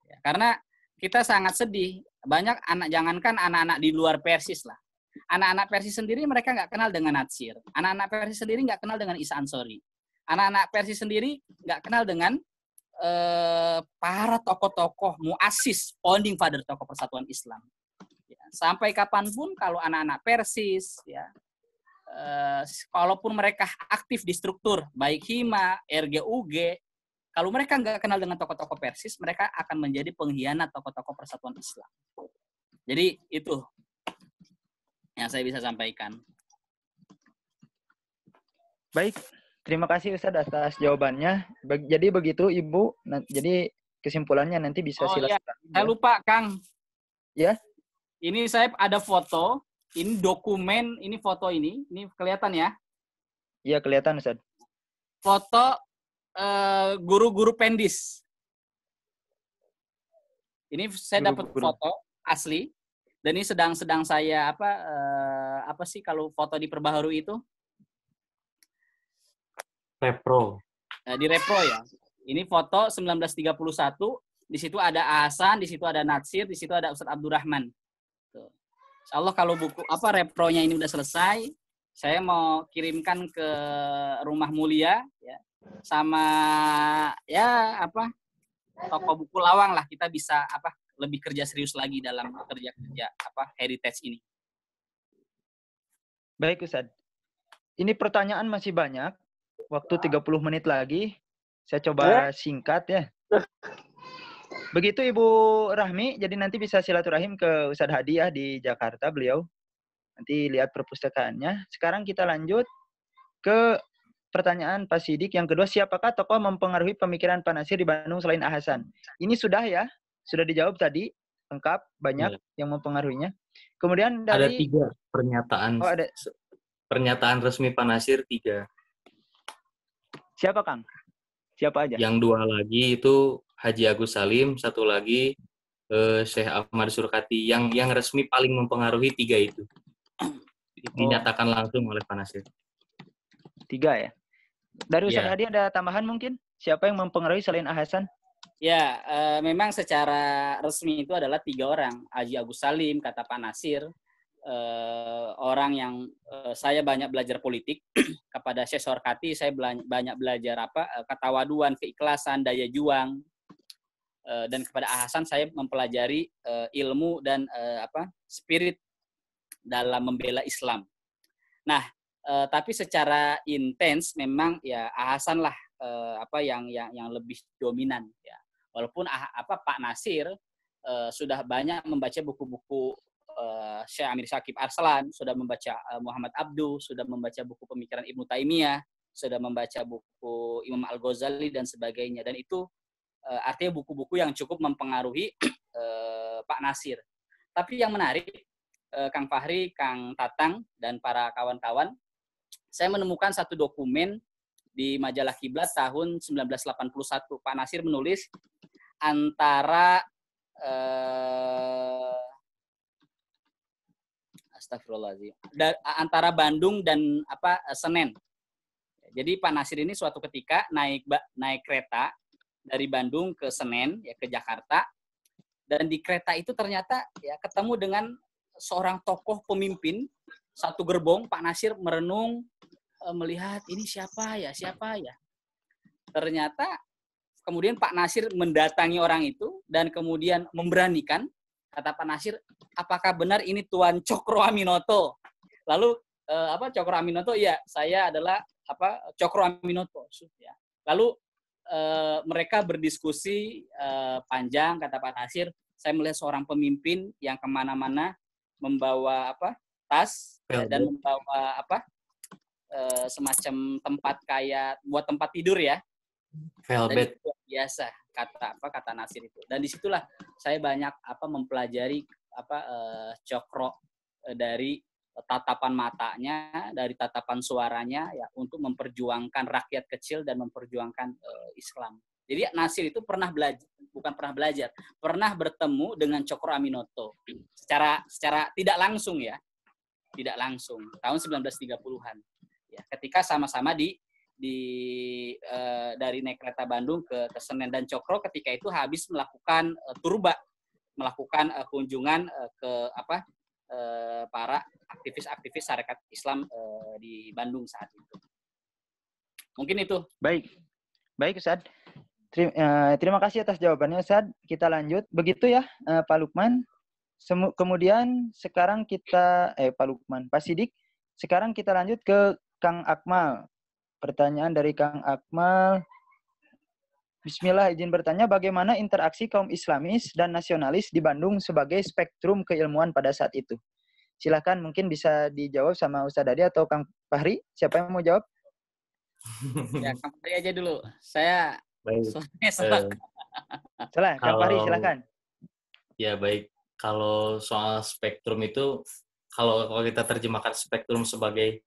Ya, karena kita sangat sedih, banyak jangankan anak-anak di luar Persis lah. Anak-anak Persis sendiri mereka nggak kenal dengan Natsir. Anak-anak Persis sendiri nggak kenal dengan Isa Ansori. Anak-anak Persis sendiri nggak kenal dengan para tokoh-tokoh muassis, founding father tokoh Persatuan Islam. Ya, sampai kapanpun kalau anak-anak Persis, ya, kalaupun mereka aktif di struktur, baik Hima, RGUG, kalau mereka nggak kenal dengan tokoh-tokoh Persis, mereka akan menjadi pengkhianat tokoh-tokoh Persatuan Islam. Jadi itu yang saya bisa sampaikan. Baik. Terima kasih Ustadz atas jawabannya. Jadi begitu Ibu. Jadi kesimpulannya nanti bisa silaturahmi. Saya lupa Kang. Ya. Ini saya ada foto. Ini dokumen. Ini foto ini. Ini kelihatan ya? Iya kelihatan Ustadz. Foto guru-guru pendis. Ini saya dapat foto asli. Dan ini sedang saya apa sih kalau foto diperbaharui itu? Repro. Di repro ya. Ini foto 1931. Di situ ada Ahsan, di situ ada Natsir, di situ ada Ustadz Abdurrahman. Tuh. Insyaallah kalau buku repronya ini udah selesai, saya mau kirimkan ke Rumah Mulia ya. Sama toko buku lawang lah, kita bisa lebih kerja serius lagi dalam kerja heritage ini. Baik Ustadz. Ini pertanyaan masih banyak. Waktu 30 menit lagi. Saya coba singkat ya. Begitu Ibu Rahmi, jadi nanti bisa silaturahim ke Ustadz Hadi ya di Jakarta beliau. Nanti lihat perpustakaannya. Sekarang kita lanjut ke pertanyaan Pak Sidik. Yang kedua, siapakah tokoh mempengaruhi pemikiran Pak Nasir di Bandung selain Ahsan? Ini sudah ya. Sudah dijawab tadi. Lengkap, banyak yang mempengaruhinya. Kemudian dari... Ada 3 pernyataan. Oh, ada. Pernyataan resmi Pak Nasir 3. Siapa Kang? Siapa aja? Yang 2 lagi itu Haji Agus Salim, 1 lagi Syekh Ahmad Surkati. Yang resmi paling mempengaruhi 3 itu. Dinyatakan langsung oleh Pak Nasir. 3 ya? Dari Ustadz Hadi ada tambahan mungkin? Siapa yang mempengaruhi selain Ahsan? Ya, memang secara resmi itu adalah 3 orang. Haji Agus Salim, kata Pak Nasir, orang yang saya banyak belajar politik. Kepada Syekh Surkati saya banyak belajar ketawaduan, keikhlasan, daya juang. Dan kepada Ahsan saya mempelajari ilmu dan spirit dalam membela Islam. Nah, tapi secara intens memang ya Ahsan lah yang lebih dominan ya. Walaupun Pak Nasir sudah banyak membaca buku-buku Syekh Amir Syakib Arslan, sudah membaca Muhammad Abduh, sudah membaca buku pemikiran Ibnu Taimiyah, sudah membaca buku Imam Al-Ghazali dan sebagainya. Dan itu artinya buku-buku yang cukup mempengaruhi Pak Nasir. Tapi yang menarik, Kang Fahri, Kang Tatang, dan para kawan-kawan, saya menemukan satu dokumen di majalah Kiblat tahun 1981. Pak Nasir menulis antara astagfirullahaladzim, antara Bandung dan Senen. Jadi Pak Nasir ini suatu ketika naik kereta dari Bandung ke Senen, ya, ke Jakarta, dan di kereta itu ternyata ya ketemu dengan seorang tokoh pemimpin satu gerbong. Pak Nasir merenung, melihat ini siapa ya. Ternyata kemudian Pak Nasir mendatangi orang itu dan kemudian memberanikan, kata Pak Nasir, apakah benar ini Tuan Cokro Aminoto? Lalu Cokro Aminoto? Ya, saya adalah Cokro Aminoto. Ya. Lalu mereka berdiskusi panjang, kata Pak Nasir, saya melihat seorang pemimpin yang kemana-mana membawa tas dan membawa semacam tempat kayak buat tempat tidur ya. Velvet. Dan itu biasa kata Nasir itu. Dan disitulah saya banyak mempelajari Cokro dari tatapan matanya, dari tatapan suaranya ya untuk memperjuangkan rakyat kecil dan memperjuangkan Islam. Jadi Nasir itu pernah bertemu dengan Cokro Aminoto secara tidak langsung ya. Tidak langsung tahun 1930-an. Ya, ketika sama-sama dari naik kereta Bandung ke Senen, dan Cokro ketika itu habis melakukan melakukan kunjungan ke para aktivis Sarekat Islam di Bandung saat itu. Mungkin itu. Baik Ustaz. Terima kasih atas jawabannya Ustaz. Kita lanjut. Begitu ya Pak Lukman. Kemudian sekarang kita Pak Sidik. Sekarang kita lanjut ke Kang Akmal. Pertanyaan dari Kang Akmal. Bismillah, izin bertanya, bagaimana interaksi kaum Islamis dan nasionalis di Bandung sebagai spektrum keilmuan pada saat itu? Silakan, mungkin bisa dijawab sama Ustadz Adi atau Kang Fahri. Siapa yang mau jawab? Ya, Kang Fahri aja dulu. Saya Kang Fahri, silakan. Ya, baik. Kalau soal spektrum itu, kalau kita terjemahkan spektrum sebagai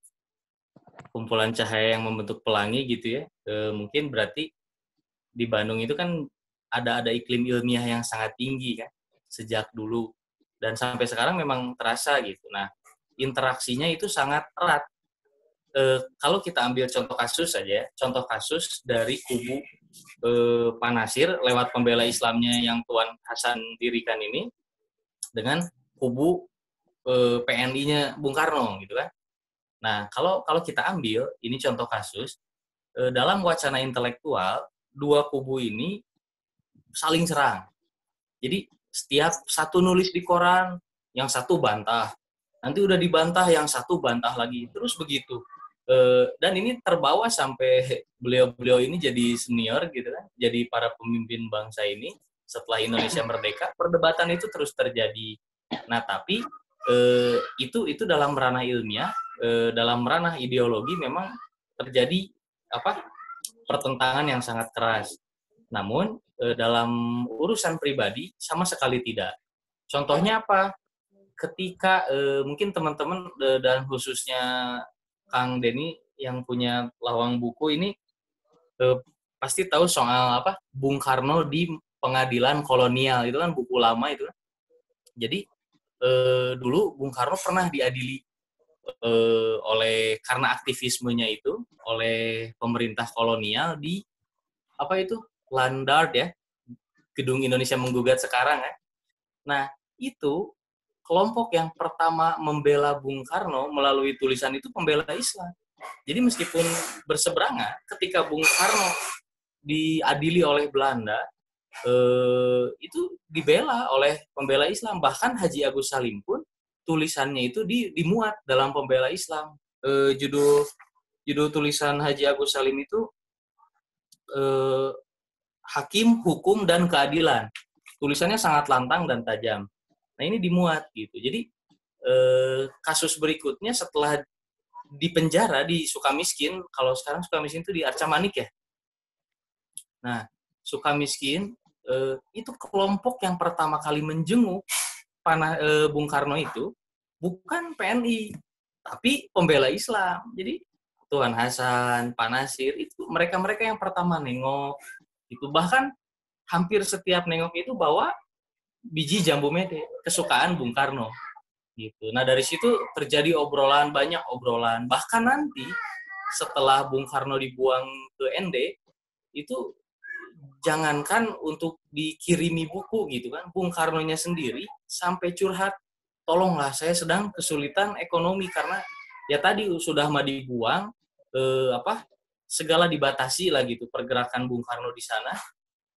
kumpulan cahaya yang membentuk pelangi gitu ya, mungkin berarti di Bandung itu kan ada iklim ilmiah yang sangat tinggi kan sejak dulu dan sampai sekarang memang terasa gitu. Nah, interaksinya itu sangat erat. Kalau kita ambil contoh kasus dari kubu Pak Nasir lewat pembela Islamnya yang Tuan Hasan dirikan ini dengan kubu PNI-nya Bung Karno gitu kan. Nah, kalau kita ambil ini contoh kasus dalam wacana intelektual, dua kubu ini saling serang. Jadi setiap satu nulis di koran, yang satu bantah. Nanti udah dibantah, yang satu bantah lagi. Terus begitu. Dan ini terbawa sampai beliau ini jadi senior gitu kan. Jadi para pemimpin bangsa ini setelah Indonesia merdeka, perdebatan itu terus terjadi. Nah, tapi itu dalam ranah ilmiah, dalam ranah ideologi memang terjadi pertentangan yang sangat keras. Namun dalam urusan pribadi sama sekali tidak. Contohnya apa? Ketika mungkin teman-teman dan khususnya Kang Denny yang punya lawang buku ini pasti tahu soal Bung Karno di pengadilan kolonial, itu kan buku lama itu. Jadi dulu Bung Karno pernah diadili karena aktivismenya itu oleh pemerintah kolonial di Landard ya, Gedung Indonesia Menggugat sekarang ya. Nah, itu kelompok yang pertama membela Bung Karno melalui tulisan itu pembela Islam. Jadi meskipun berseberangan, ketika Bung Karno diadili oleh Belanda, itu dibela oleh pembela Islam. Bahkan Haji Agus Salim pun tulisannya itu dimuat dalam pembela Islam. Judul tulisan Haji Agus Salim itu Hakim, Hukum, dan Keadilan. Tulisannya sangat lantang dan tajam. Nah, ini dimuat gitu. Jadi kasus berikutnya setelah di penjara di Sukamiskin, kalau sekarang Sukamiskin itu di Arca Manik ya. Nah, Sukamiskin itu kelompok yang pertama kali menjenguk Bung Karno itu bukan PNI, tapi pembela Islam. Jadi Tuan Hasan, Pak Nasir, itu mereka-mereka yang pertama nengok. Itu bahkan hampir setiap nengok itu bawa biji jambu mede, kesukaan Bung Karno. Gitu. Nah, dari situ terjadi obrolan, banyak obrolan. Bahkan nanti setelah Bung Karno dibuang ke ND, itu jangankan untuk dikirimi buku gitu kan, Bung Karnonya sendiri sampai curhat, tolonglah saya sedang kesulitan ekonomi karena ya tadi sudah mau dibuang, segala dibatasi lah gitu pergerakan Bung Karno di sana,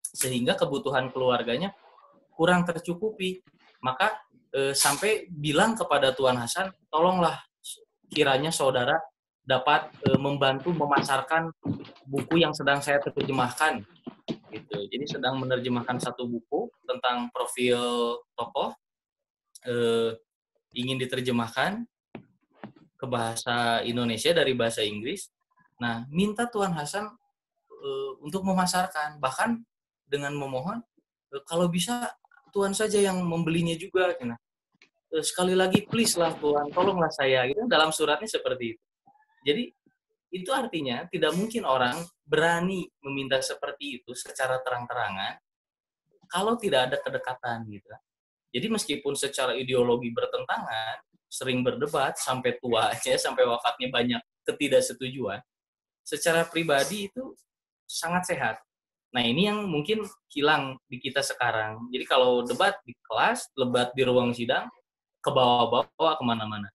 sehingga kebutuhan keluarganya kurang tercukupi. Maka sampai bilang kepada Tuan Hasan, tolonglah kiranya saudara dapat membantu memasarkan buku yang sedang saya terjemahkan. Gitu. Jadi sedang menerjemahkan satu buku tentang profil tokoh, ingin diterjemahkan ke bahasa Indonesia dari bahasa Inggris. Nah, minta Tuan Hasan untuk memasarkan, bahkan dengan memohon kalau bisa Tuan saja yang membelinya juga. Nah, sekali lagi please lah Tuan, tolonglah saya. Gitu. Dalam suratnya seperti itu. Jadi itu artinya tidak mungkin orang berani meminta seperti itu secara terang-terangan kalau tidak ada kedekatan gitu. Jadi meskipun secara ideologi bertentangan, sering berdebat sampai tuanya, sampai wafatnya banyak ketidaksetujuan, secara pribadi itu sangat sehat. Nah, ini yang mungkin hilang di kita sekarang. Jadi kalau debat di kelas, debat di ruang sidang, ke bawah-bawah kemana-mana.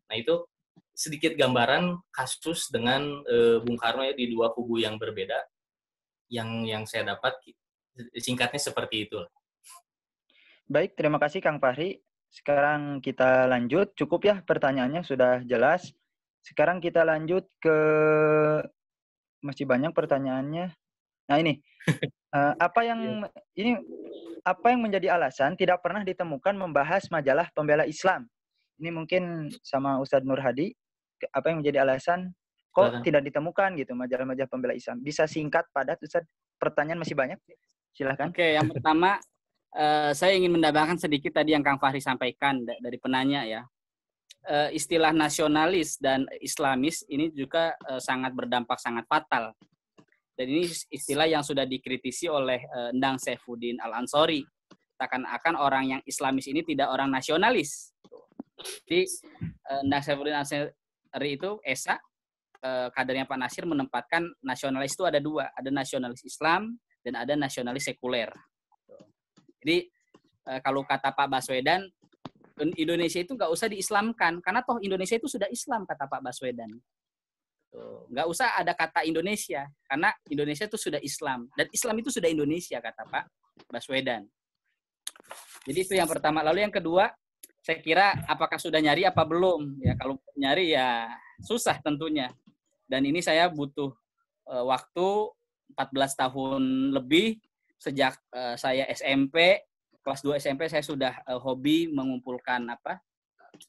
Nah, itu sedikit gambaran kasus dengan Bung Karno ya, di dua kubu yang berbeda. Yang saya dapat singkatnya seperti itu. Baik, terima kasih Kang Fahri. Sekarang kita lanjut. Cukup ya pertanyaannya sudah jelas. Sekarang kita lanjut ke masih banyak pertanyaannya. Nah, ini apa yang menjadi alasan tidak pernah ditemukan membahas majalah pembela Islam? Ini mungkin sama Ustadz Nur Hadi. Apa yang menjadi alasan kok tidak ditemukan gitu majalah-majalah pembela Islam? Bisa singkat, padat, Ustadz? Pertanyaan masih banyak. Silahkan. Oke, yang pertama saya ingin menambahkan sedikit tadi yang Kang Fahri sampaikan dari penanya ya. Istilah nasionalis dan Islamis ini juga sangat berdampak sangat fatal. Dan ini istilah yang sudah dikritisi oleh Endang Saifuddin Al-Ansori. Seakan-akan orang yang Islamis ini tidak orang nasionalis. Jadi Endang Saifuddin Al-Ansori itu Esa, kadernya Pak Nasir menempatkan nasionalis itu ada dua. Ada nasionalis Islam dan ada nasionalis sekuler. Jadi kalau kata Pak Baswedan, Indonesia itu nggak usah diislamkan. Karena toh Indonesia itu sudah Islam, kata Pak Baswedan. Nggak usah ada kata Indonesia. Karena Indonesia itu sudah Islam. Dan Islam itu sudah Indonesia, kata Pak Baswedan. Jadi itu yang pertama. Lalu yang kedua, saya kira apakah sudah nyari apa belum? Ya kalau nyari ya susah tentunya. Dan ini saya butuh waktu 14 tahun lebih sejak saya SMP, kelas 2 SMP saya sudah hobi mengumpulkan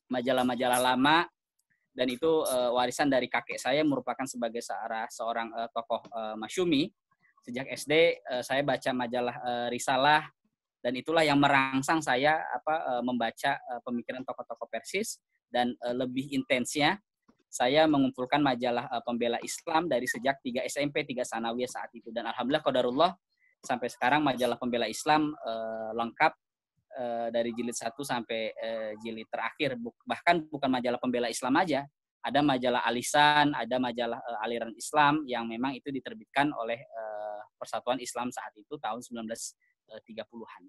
majalah-majalah lama, dan itu warisan dari kakek saya merupakan sebagai seorang tokoh masyumi. Sejak SD saya baca majalah Risalah, dan itulah yang merangsang saya membaca pemikiran tokoh-tokoh Persis, dan lebih intensnya saya mengumpulkan majalah pembela Islam dari sejak 3 SMP, 3 Sanawiyah saat itu. Dan alhamdulillah qadarullah sampai sekarang majalah pembela Islam lengkap dari jilid 1 sampai jilid terakhir. Bahkan bukan majalah pembela Islam aja, ada majalah Alisan, ada majalah aliran Islam yang memang itu diterbitkan oleh Persatuan Islam saat itu tahun 1930-an.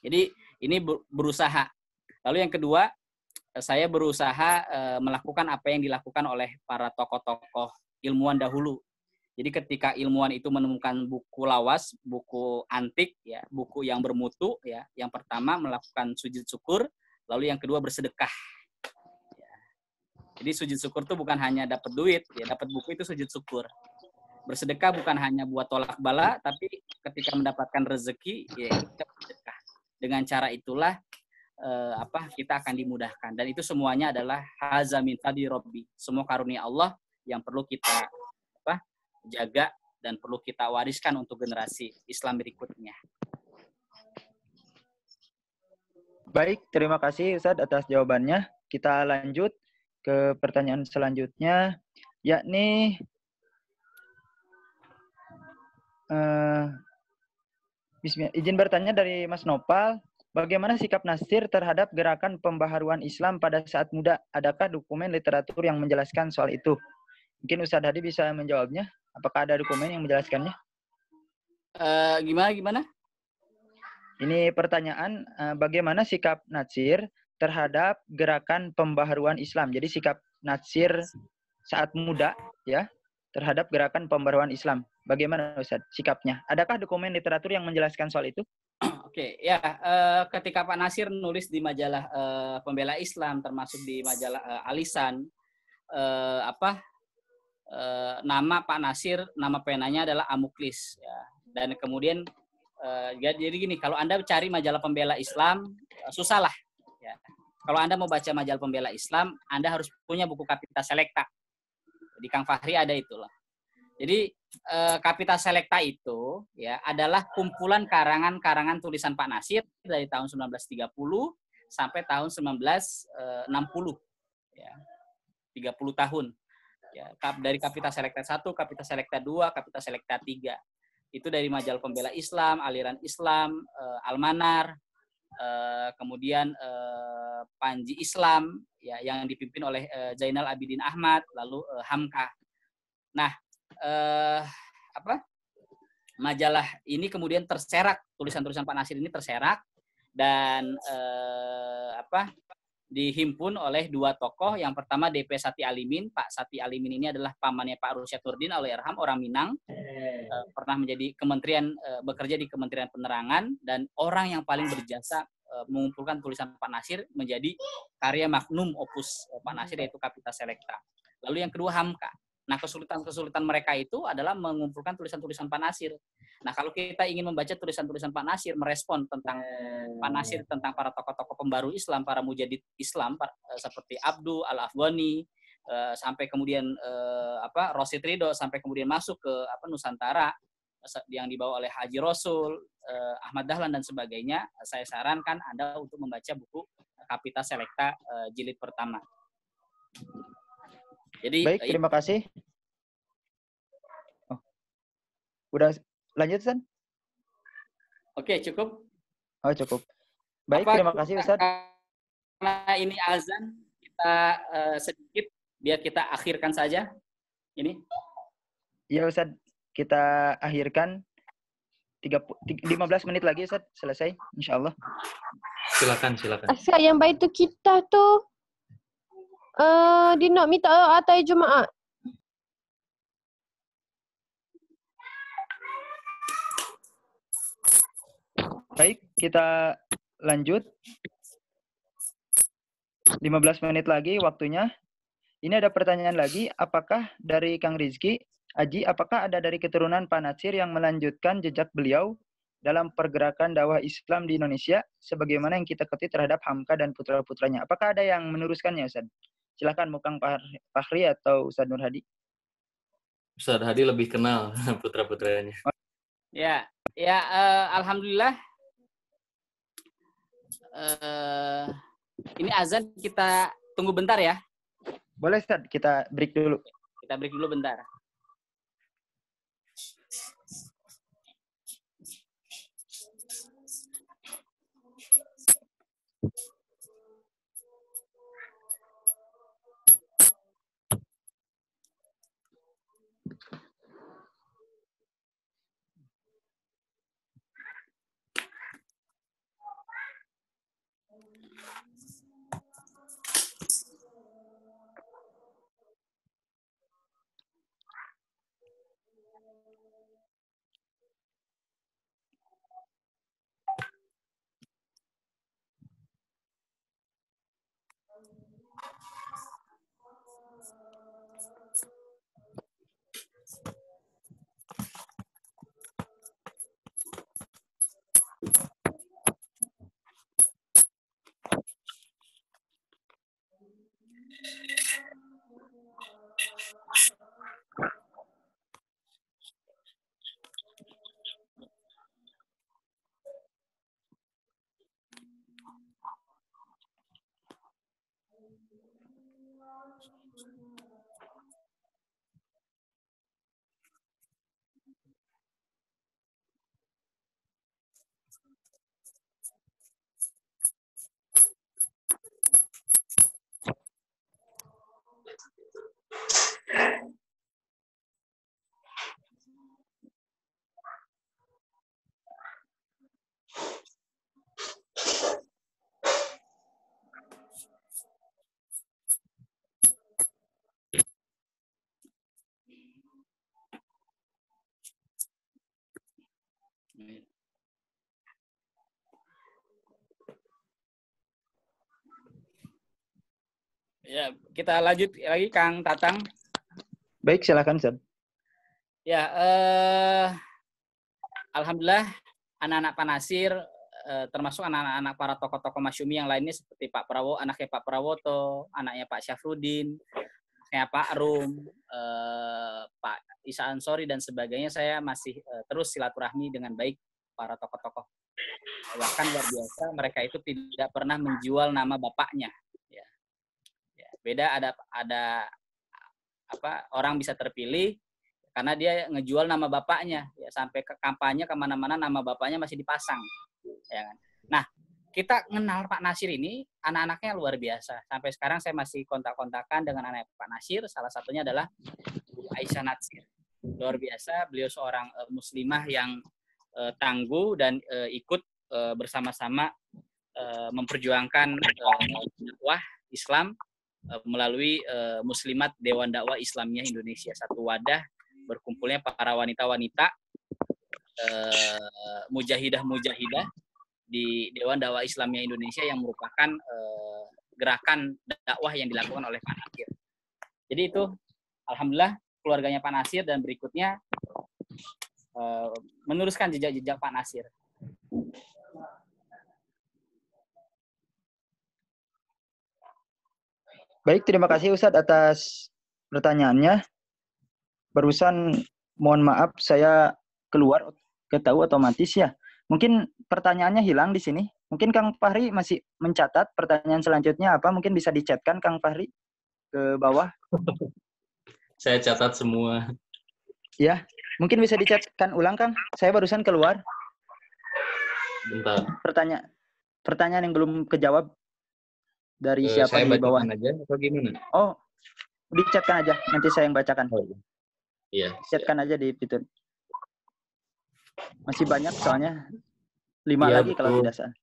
Jadi ini berusaha. Lalu yang kedua, saya berusaha melakukan apa yang dilakukan oleh para tokoh-tokoh ilmuwan dahulu. Jadi ketika ilmuwan itu menemukan buku lawas, buku antik, ya, buku yang bermutu, ya, yang pertama melakukan sujud syukur, lalu yang kedua bersedekah. Ya. Jadi sujud syukur itu bukan hanya dapat duit, ya, dapat buku itu sujud syukur. Bersedekah bukan hanya buat tolak bala, tapi ketika mendapatkan rezeki, ya kita bersedekah. Dengan cara itulah kita akan dimudahkan. Dan itu semuanya adalah haza min fadli rabbi. Semua karunia Allah yang perlu kita jaga dan perlu kita wariskan untuk generasi Islam berikutnya. Baik, terima kasih Ustadz atas jawabannya. Kita lanjut ke pertanyaan selanjutnya, yakni izin bertanya dari Mas Nopal, bagaimana sikap Nasir terhadap gerakan pembaharuan Islam pada saat muda? Adakah dokumen literatur yang menjelaskan soal itu? Mungkin Ustadz Hadi bisa menjawabnya. Apakah ada dokumen yang menjelaskannya? Gimana? Ini pertanyaan, bagaimana sikap Nasir terhadap gerakan pembaharuan Islam? Jadi sikap Nasir saat muda ya terhadap gerakan pembaharuan Islam. Bagaimana Ustaz sikapnya? Adakah dokumen literatur yang menjelaskan soal itu? Oke, ya ketika Pak Nasir nulis di majalah Pembela Islam, termasuk di majalah Alisan, nama Pak Nasir, nama penanya adalah Amuklis. Ya. Dan kemudian jadi gini, kalau Anda cari majalah Pembela Islam, susah lah. Ya. Kalau Anda mau baca majalah Pembela Islam, Anda harus punya buku Kapita Selekta. Di Kang Fahri ada itu loh. Jadi Kapita Selekta itu ya adalah kumpulan karangan-karangan tulisan Pak Nasir dari tahun 1930 sampai tahun 1960. Ya. 30 tahun. Ya, dari Kapita Selekta 1, Kapita Selekta 2, Kapita Selekta 3. Itu dari majalah Pembela Islam, Aliran Islam, Almanar, kemudian Panji Islam ya yang dipimpin oleh Zainal Abidin Ahmad, lalu Hamka. Nah, majalah ini kemudian terserak, tulisan-tulisan Pak Nasir ini terserak dan dihimpun oleh dua tokoh. Yang pertama DP Sati Alimin. Pak Sati Alimin ini adalah pamannya Pak Rusyad Nurdin Allahyarham, orang Minang. Pernah menjadi bekerja di Kementerian Penerangan dan orang yang paling berjasa mengumpulkan tulisan Pak Nasir menjadi karya magnum opus Pak Nasir, yaitu Kapita Selekta. Lalu yang kedua Hamka. Nah, kesulitan-kesulitan mereka itu adalah mengumpulkan tulisan-tulisan Pak Nasir. Nah, kalau kita ingin membaca tulisan-tulisan Pak Nasir, merespon tentang Pak Nasir, tentang para tokoh-tokoh pembaru Islam, para mujadid Islam, seperti Abdu Al-Afghani, sampai kemudian Rosid Ridho, sampai kemudian masuk ke Nusantara, yang dibawa oleh Haji Rasul, Ahmad Dahlan, dan sebagainya, saya sarankan Anda untuk membaca buku Kapita Selekta jilid pertama. Jadi, baik, terima kasih. Udah lanjut, Ustaz? Oke, cukup. Oh, cukup. Baik, terima kasih, Ustaz. Karena ini azan, kita sedikit, biar kita akhirkan saja ini. Iya, Ustaz. Kita akhirkan 15 menit lagi, Ustaz. Selesai, insya Allah. Silakan. Asal yang baik tu kita tu dia nak minta atai Jumaat. Baik, kita lanjut. 15 menit lagi waktunya. Ini ada pertanyaan lagi, apakah dari Kang Rizky, Aji, apakah ada dari keturunan Pak Nasir yang melanjutkan jejak beliau dalam pergerakan dakwah Islam di Indonesia, sebagaimana yang kita ketahui terhadap Hamka dan putra-putranya? Apakah ada yang meneruskannya, Ustaz? Silakan Mukang Fahri atau Ustaz Nur Hadi. Ustaz Hadi lebih kenal putra-putranya. Ya, alhamdulillah. Ini azan, kita tunggu bentar ya. Boleh, Ustaz, kita break dulu. Kita break dulu bentar. Ya, kita lanjut lagi Kang Tatang. Baik, silakan Ustaz. Ya, alhamdulillah anak-anak Panasir termasuk anak-anak para tokoh-tokoh Masyumi yang lainnya seperti Pak Prabowo, anaknya Pak Prawoto, anaknya Pak Syafruddin, anaknya Pak Rum, Pak Isa Ansori dan sebagainya, saya masih terus silaturahmi dengan baik para tokoh-tokoh. Bahkan luar biasa, mereka itu tidak pernah menjual nama bapaknya. Ya. Ya, beda ada apa orang bisa terpilih karena dia ngejual nama bapaknya, ya sampai ke kampanye kemana-mana nama bapaknya masih dipasang, ya kan. Nah, kita kenal Pak Nasir ini, anak-anaknya luar biasa. Sampai sekarang saya masih kontak-kontakan dengan anak Pak Nasir. Salah satunya adalah Bu Aisyah Natsir. Luar biasa, beliau seorang muslimah yang tangguh dan ikut bersama-sama memperjuangkan dakwah Islam melalui Muslimat Dewan Dakwah Islamiyah Indonesia, satu wadah berkumpulnya para wanita-wanita mujahidah-mujahidah di Dewan Dakwah Islamiyah Indonesia yang merupakan gerakan dakwah yang dilakukan oleh Pak Nasir. Jadi itu alhamdulillah keluarganya Pak Nasir dan berikutnya meneruskan jejak-jejak Pak Nasir. Baik, terima kasih Ustadz atas pertanyaannya. Barusan mohon maaf saya keluar, ketahu otomatis ya. Mungkin pertanyaannya hilang di sini. Mungkin Kang Fahri masih mencatat pertanyaan selanjutnya apa? Mungkin bisa dicatkan Kang Fahri ke bawah. Saya catat semua. Ya, mungkin bisa dicatkan ulang Kang. Saya barusan keluar. Bentar. Pertanyaan yang belum kejawab dari siapa saya di bawah. bacakan aja atau gimana? Oh, dicatkan aja. Nanti saya yang bacakan. Oh, iya. Chatkan aja di fitur. Masih banyak soalnya 5 iya, lagi betul. Kalau tidak salah.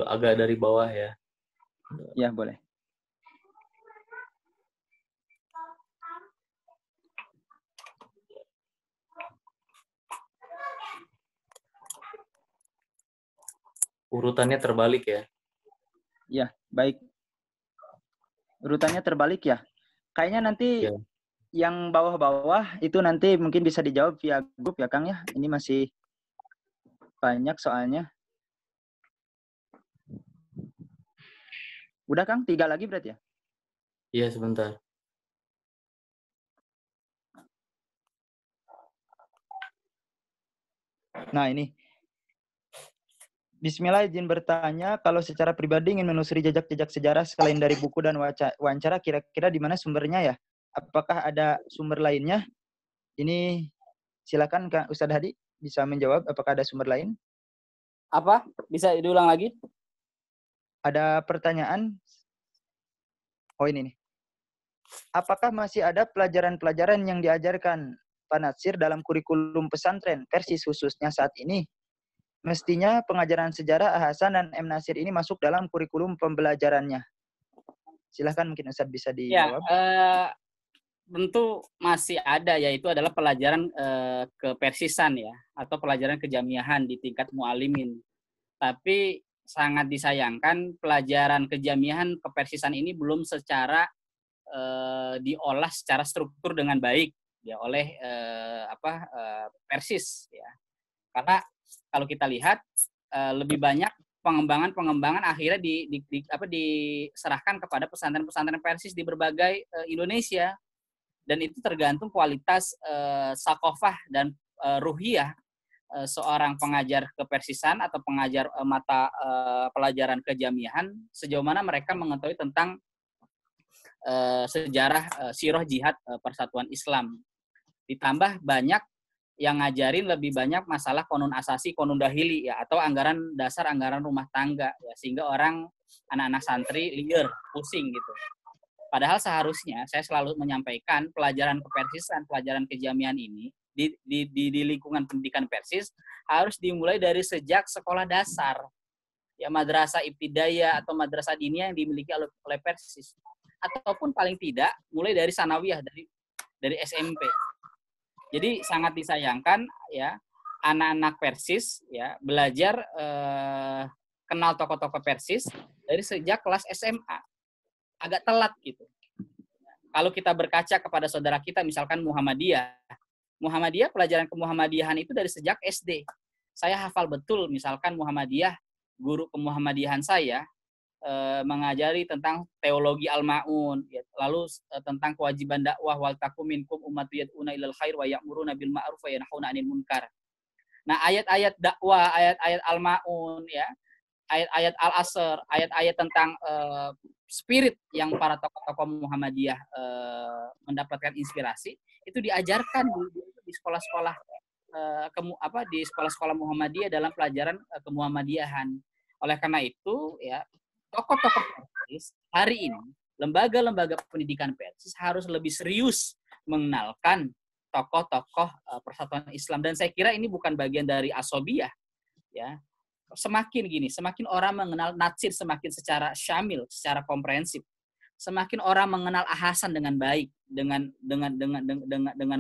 Agak dari bawah ya. Ya, boleh. Urutannya terbalik ya. Ya, baik. Urutannya terbalik ya. Kayaknya nanti ya. Yang bawah-bawah itu nanti mungkin bisa dijawab via grup ya Kang ya. Ini masih banyak soalnya. Udah Kang, 3 lagi berarti ya? Iya, sebentar. Nah ini. Bismillah, izin bertanya, kalau secara pribadi ingin menelusuri jejak-jejak sejarah selain dari buku dan wawancara, kira-kira di mana sumbernya ya? Apakah ada sumber lainnya? Ini silakan Kak Ustadz Hadi bisa menjawab apakah ada sumber lain? Apa? Bisa diulang lagi? Ada pertanyaan. Oh ini nih. Apakah masih ada pelajaran-pelajaran yang diajarkan Pak Nasir dalam kurikulum pesantren Persis khususnya saat ini? Mestinya pengajaran sejarah Hasan dan M. Nasir ini masuk dalam kurikulum pembelajarannya. Silahkan mungkin Ustadz bisa dijawab. Ya, tentu masih ada, yaitu adalah pelajaran kepersisan ya, atau pelajaran kejamiahan di tingkat mu'alimin. Tapi sangat disayangkan pelajaran kejamiahan kepersisan ini belum secara diolah secara struktur dengan baik ya oleh Persis ya. Karena kalau kita lihat lebih banyak pengembangan akhirnya diserahkan kepada pesantren-pesantren Persis di berbagai Indonesia, dan itu tergantung kualitas sakofah dan ruhiyah seorang pengajar kepersisan atau pengajar mata pelajaran kejamiahan, sejauh mana mereka mengetahui tentang sejarah sirah jihad persatuan Islam. Ditambah banyak yang ngajarin lebih banyak masalah konun asasi, konun dahili ya, atau anggaran dasar, anggaran rumah tangga ya, sehingga anak-anak santri liar, pusing gitu. Padahal seharusnya saya selalu menyampaikan pelajaran kepersisan, pelajaran kejamiahan ini di lingkungan pendidikan Persis harus dimulai dari sejak sekolah dasar. Ya, madrasah ibtidaiyah atau madrasah diniyah yang dimiliki oleh Persis. Ataupun paling tidak mulai dari sanawiyah, dari SMP. Jadi sangat disayangkan ya anak-anak Persis ya belajar kenal tokoh-tokoh Persis dari sejak kelas SMA. Agak telat gitu. Kalau kita berkaca kepada saudara kita, misalkan Muhammadiyah, pelajaran kemuhammadiyahan itu dari sejak SD. Saya hafal betul, misalkan Muhammadiyah, guru kemuhammadiyahan saya mengajari tentang teologi al-ma'un, lalu tentang kewajiban dakwah, wal takum minkum ummatun yad'una ilal khair wa ya'muruna bil ma'ruf wa yanhauna 'anil munkar. Nah, ayat-ayat dakwah, ayat-ayat al-ma'un, ya, ayat-ayat al-asr, ayat-ayat tentang spirit yang para tokoh-tokoh Muhammadiyah mendapatkan inspirasi, itu diajarkan di sekolah-sekolah di sekolah-sekolah Muhammadiyah dalam pelajaran kemuhammadiyahan. Oleh karena itu, ya, tokoh-tokoh Persis hari ini, lembaga-lembaga pendidikan Persis harus lebih serius mengenalkan tokoh-tokoh persatuan Islam, dan saya kira ini bukan bagian dari asobiyah, ya. Semakin orang mengenal Natsir semakin secara syamil, secara komprehensif. Semakin orang mengenal Ahasan dengan baik, dengan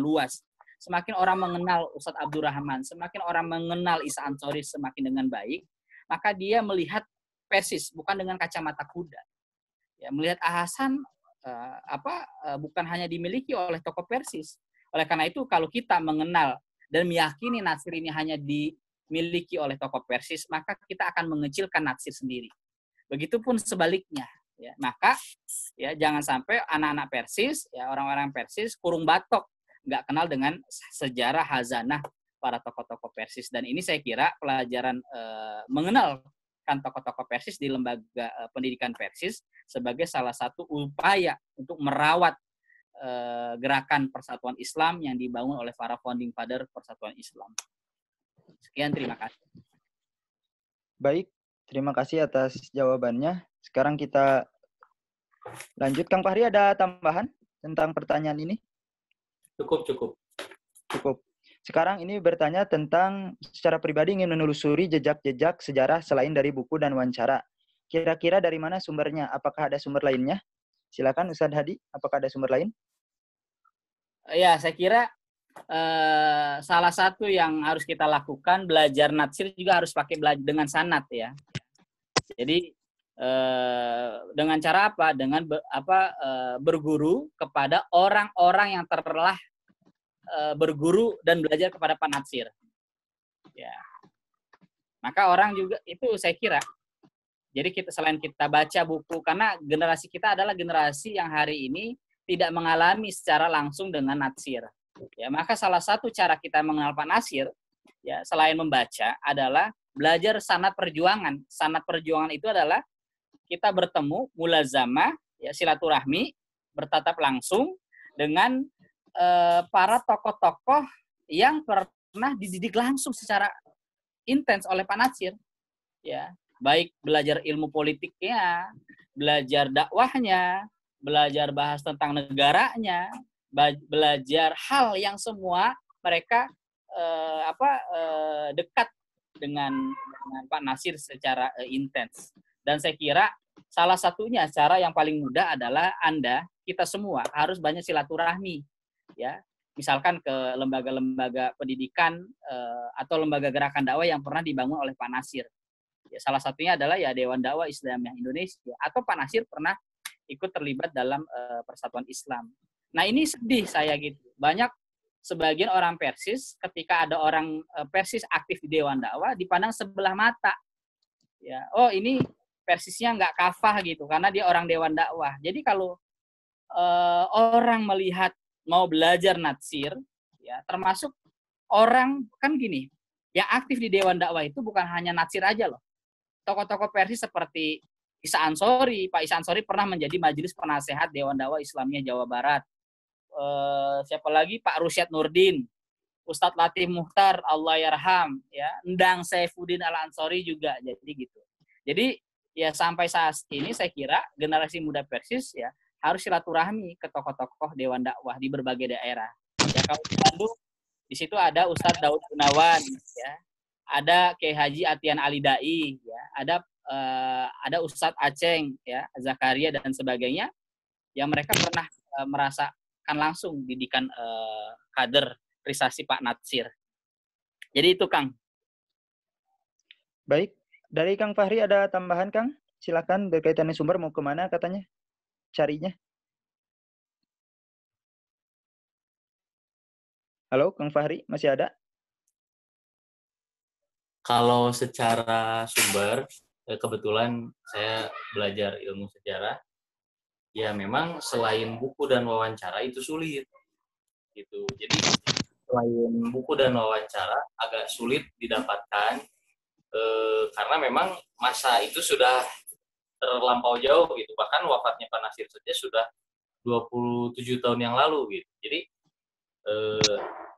luas. Semakin orang mengenal Ustadz Abdurrahman, semakin orang mengenal Isa Ansori semakin dengan baik, maka dia melihat Persis bukan dengan kacamata kuda. Ya, melihat Ahasan bukan hanya dimiliki oleh tokoh Persis. Oleh karena itu, kalau kita mengenal dan meyakini Natsir ini hanya dimiliki oleh tokoh Persis, maka kita akan mengecilkan Natsir sendiri. Begitupun sebaliknya. Ya, maka ya jangan sampai anak-anak Persis, ya orang-orang Persis kurung batok, nggak kenal dengan sejarah hazanah para tokoh-tokoh Persis. Dan ini saya kira pelajaran mengenalkan tokoh-tokoh Persis di lembaga pendidikan Persis sebagai salah satu upaya untuk merawat gerakan persatuan Islam yang dibangun oleh para founding father persatuan Islam. Sekian, terima kasih. Baik, terima kasih atas jawabannya. Sekarang kita lanjut. Kang Fahri, ada tambahan tentang pertanyaan ini? Cukup. Sekarang ini bertanya tentang secara pribadi ingin menelusuri jejak-jejak sejarah selain dari buku dan wawancara. Kira-kira dari mana sumbernya? Apakah ada sumber lainnya? Silakan Ustadz Hadi, apakah ada sumber lain? Ya, saya kira salah satu yang harus kita lakukan, belajar Natsir juga harus pakai dengan sanad, ya. Jadi dengan cara apa? Dengan berguru kepada orang-orang yang telah berguru dan belajar kepada Pak Natsir. Ya. Maka orang juga itu saya kira. Jadi selain kita baca buku, karena generasi kita adalah generasi yang hari ini tidak mengalami secara langsung dengan Natsir. Ya, maka salah satu cara kita mengenal Pak Natsir, ya, selain membaca adalah belajar sanad perjuangan. Sanad perjuangan itu adalah kita bertemu, mulazamah, ya, silaturahmi, bertatap langsung dengan para tokoh-tokoh yang pernah dididik langsung secara intens oleh Pak Natsir. Ya, baik belajar ilmu politiknya, belajar dakwahnya, belajar bahas tentang negaranya, belajar hal yang semua mereka dekat dengan Pak Natsir secara intens. Dan saya kira salah satunya cara yang paling mudah adalah kita semua harus banyak silaturahmi, ya. Misalkan ke lembaga-lembaga pendidikan atau lembaga gerakan dakwah yang pernah dibangun oleh Pak Natsir. Ya, salah satunya adalah ya Dewan Dakwah Islamiyah Indonesia, atau Pak Natsir pernah ikut terlibat dalam persatuan Islam. Nah, ini sedih saya gitu. Banyak sebagian orang Persis ketika ada orang Persis aktif di Dewan Dakwah dipandang sebelah mata. Ya, oh ini Persisnya nggak kafah gitu karena dia orang Dewan Dakwah. Jadi kalau orang melihat mau belajar Natsir, ya termasuk orang kan gini, yang aktif di Dewan Dakwah itu bukan hanya Natsir aja loh. Tokoh-tokoh Persis seperti Isa Ansori, Pak Isa Ansori pernah menjadi majelis penasehat Dewan Dakwah Islamiyah Jawa Barat. Siapa lagi? Pak Rusyad Nurdin, Ustadz Latif Muhtar, Allah yarham, ya, Endang Saifuddin Al Ansori juga, jadi gitu. Jadi ya sampai saat ini saya kira generasi muda Persis ya harus silaturahmi ke tokoh-tokoh Dewan Dakwah di berbagai daerah. Ya, kalau di Bandung di situ ada Ustadz Daud Gunawan, ya, ada Kiai Haji Atian Ali Dai, ya, ada Ustadz Aceng, ya, Zakaria dan sebagainya, yang mereka pernah merasakan langsung didikan kaderisasi Pak Natsir. Jadi itu, Kang. Baik, Dari Kang Fahri ada tambahan, Kang? Silakan berkaitan dengan sumber mau kemana katanya carinya. Halo, Kang Fahri, masih ada? Kalau secara sumber, kebetulan saya belajar ilmu sejarah, ya memang selain buku dan wawancara itu sulit, gitu. Jadi selain buku dan wawancara agak sulit didapatkan karena memang masa itu sudah terlampau jauh gitu. Bahkan wafatnya Pak Nasir saja sudah 27 tahun yang lalu gitu. Jadi